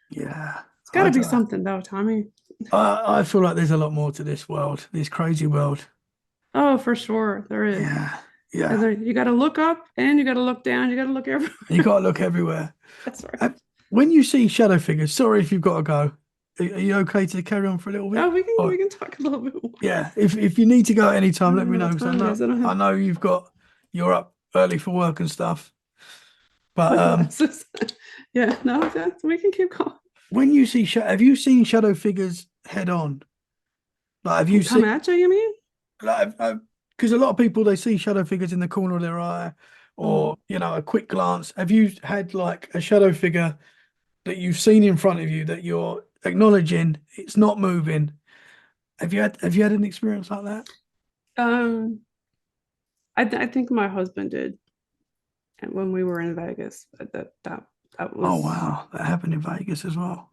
Yeah. It's got to be something though, Tommy. I feel like there's a lot more to this world, this crazy world. Oh, for sure, there is. Yeah. And Yeah. there, you got to look up and you got to look down. You got to look everywhere. You got to look everywhere. That's right. When you see shadow figures, sorry if you've got to go. Are you okay to carry on for a little bit? Oh, we can talk a little bit more. Yeah. If you need to go at any I time, let don't me know know. what 'Cause time it is. I don't I have know you're up early for work and stuff. my But glasses. Yeah, no, we can keep going. when you see have you seen shadow figures head on? Like have you Come seen at you mean? like because a lot of people they see shadow figures in the corner of their eye or you know a quick glance. Have you had like a shadow figure that you've seen in front of you that you're acknowledging it's not moving? Have you had an experience like that? Um, I think my husband did, and when we were in Vegas, that Oh was, wow, that happened in Vegas as well.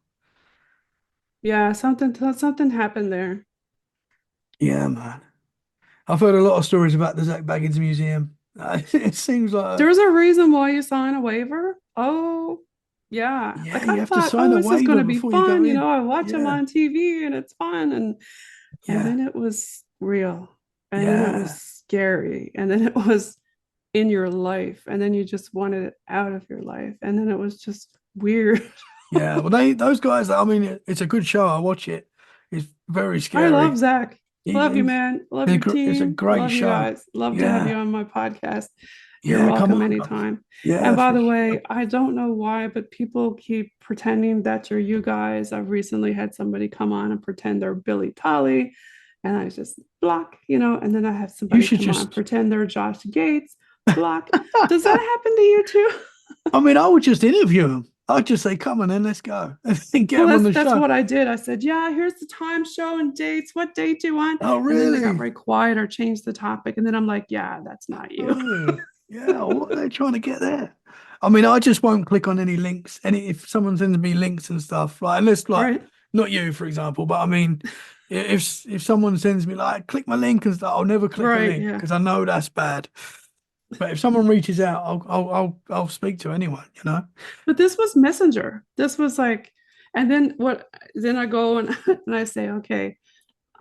yeah, something happened there. Yeah, man. I've heard a lot of stories about the Zach Baggins Museum. It seems like There's a reason why you sign a waiver. Oh, Yeah. Yeah, Like you I have to thought, sign oh, a this is going waiver to be before you go fun. in. I watch them Yeah, on TV and it's fun. And yeah, then it was real. And then it was yeah, scary. And then it was in your life. And then you just wanted it out of your life. And then it was just weird. yeah. Well, those guys. I mean, it's a good show. I watch it. It's very I love scary. Zach. Love you, He's, man. Love your it's a team. great Love you show. guys. Love to have you Yeah, on my podcast. You're yeah. Come welcome on, guys. anytime. Yeah, And by for the sure. way, I don't know why, but people keep pretending that you're you guys. I've recently had somebody come on and pretend they're Billy Tully, and I just block, and then I have You somebody should come on just. pretend they're Josh Gates, block. Does that happen to you too? I mean, I would just interview them. I'd just say, "Come on, then let's go," and then get Well, them on that's the that's show. what I did. I said, "Yeah, here's the time, show, and dates. What date do you want?" Oh, And then they got really? very quiet or changed the topic. And then I'm like, "Yeah, that's not you." Oh, yeah. What are they trying to get there? I mean, I just won't click on any links. If someone sends me links and stuff, like unless like Right? not you, for example, but I mean, if someone sends me like click my link and stuff, I'll never click a Right? link Yeah. because I know that's bad. But if someone reaches out, I'll speak to anyone. But this was Messenger. This was like, and then what? Then I go and and I say, "Okay,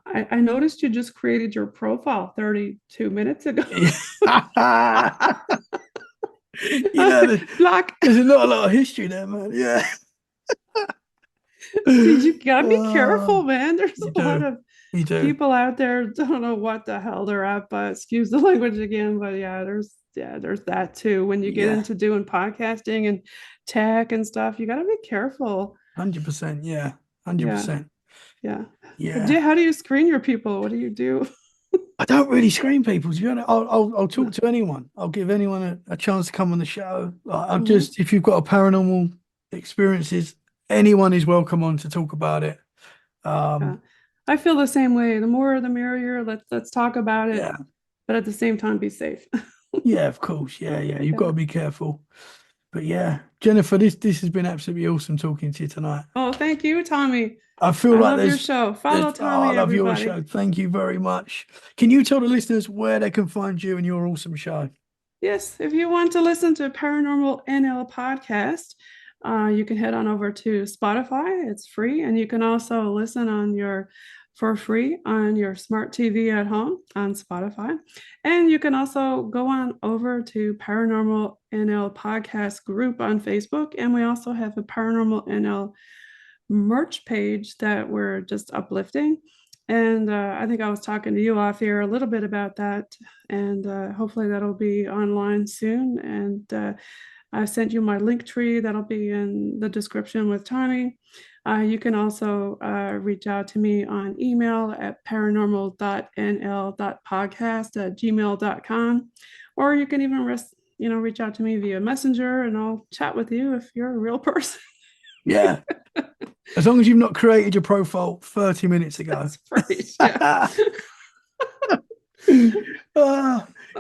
I noticed you just created your profile 32 minutes ago." Yeah, Block. there's not a lot of history there, man. Yeah. Dude, you gotta be careful, Oh, man. There's you a lot do. of You do. people out there don't know what the hell they're at, but excuse the language again. But there's that too. When you get Yeah. into doing podcasting and tech and stuff, you gotta be careful. 100%. Yeah. Yeah, 100%. yeah. Yeah. How do you screen your people? What do you do? I don't really screen people. To be honest, I'll talk to anyone. I'll give anyone a chance to come on the show. Like, I've Mhm. just if you've got a paranormal experiences, anyone is welcome on to talk about it. Yeah. I feel the same way. The more the merrier. Let's talk about it, Yeah, but at the same time, be safe. yeah, of course. Yeah, yeah. You've got Yeah. to be careful. But yeah, Jennifer, this has been absolutely awesome talking to you tonight. Oh, thank you, Tommy. I feel I like love your show. Follow I Tommy, love your everybody. show. Thank you very much. Can you tell the listeners where they can find you and your awesome show? Yes, if you want to listen to Paranormal NL podcast, you can head on over to Spotify. It's free, and you can also listen for free on your smart TV at home on Spotify. And you can also go on over to Paranormal NL podcast group on Facebook, and we also have a Paranormal NL merch page that we're just uplifting. And I think I was talking to you off here a little bit about that, and hopefully that'll be online soon. And I sent you my link tree that'll be in the description with Tommy. You can also reach out to me on email at paranormal.nl.podcast@gmail.com, or you can even reach out to me via Messenger, and I'll chat with you if you're a real person. Yeah. As long as you've not created your profile 30 minutes ago. That's right. Yeah.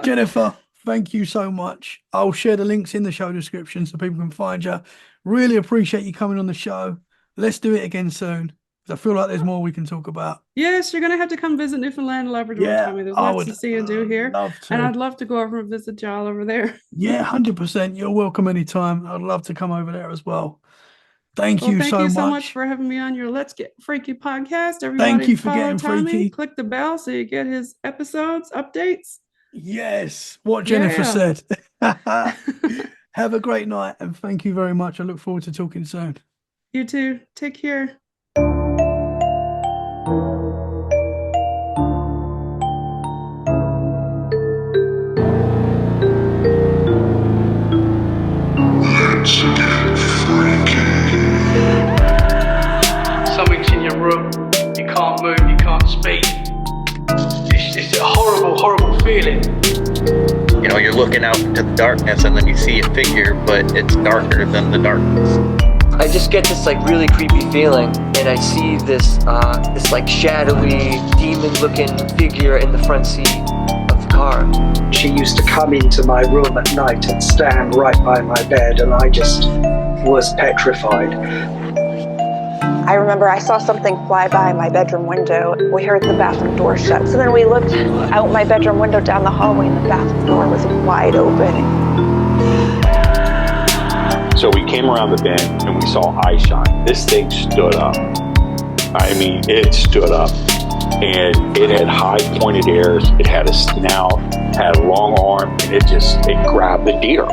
Jennifer, thank you so much. I'll share the links in the show description so people can find you. Really appreciate you coming on the show. Let's do it again soon, because I feel like there's more we can talk about. Yes, you're going to have to come visit Newfoundland and Labrador, Yeah, Tommy. There's I lots would to see and do here. love to. And I'd love to go over and visit y'all over there. Yeah, 100%. You're welcome anytime. I'd love to come over there as well. Thank Well, you thank so you so much much. for having me on your Let's Get Freaky podcast. Thank Everybody you for follow getting Tommy, freaky. click the bell so you get his episodes, updates. Yes, what Jennifer Yeah. said. Have a great night and thank you very much. I look forward to talking soon. You too. Take care. Something's in your room. You can't move. You can't speak. It's a horrible, horrible feeling. You're looking out into the darkness and then you see a figure, but it's darker than the darkness. I just get this like really creepy feeling, and I see this like shadowy, demon-looking figure in the front seat of the car. She used to come into my room at night and stand right by my bed, and I just was petrified. I remember I saw something fly by my bedroom window. We heard the bathroom door shut. So then we looked out my bedroom window down the hallway, and the bathroom door was wide open. So we came around the bend and we saw eye shine. This thing stood up. I mean, it stood up. And it had high pointed ears. It had a snout, had a long arm, and it grabbed the deer.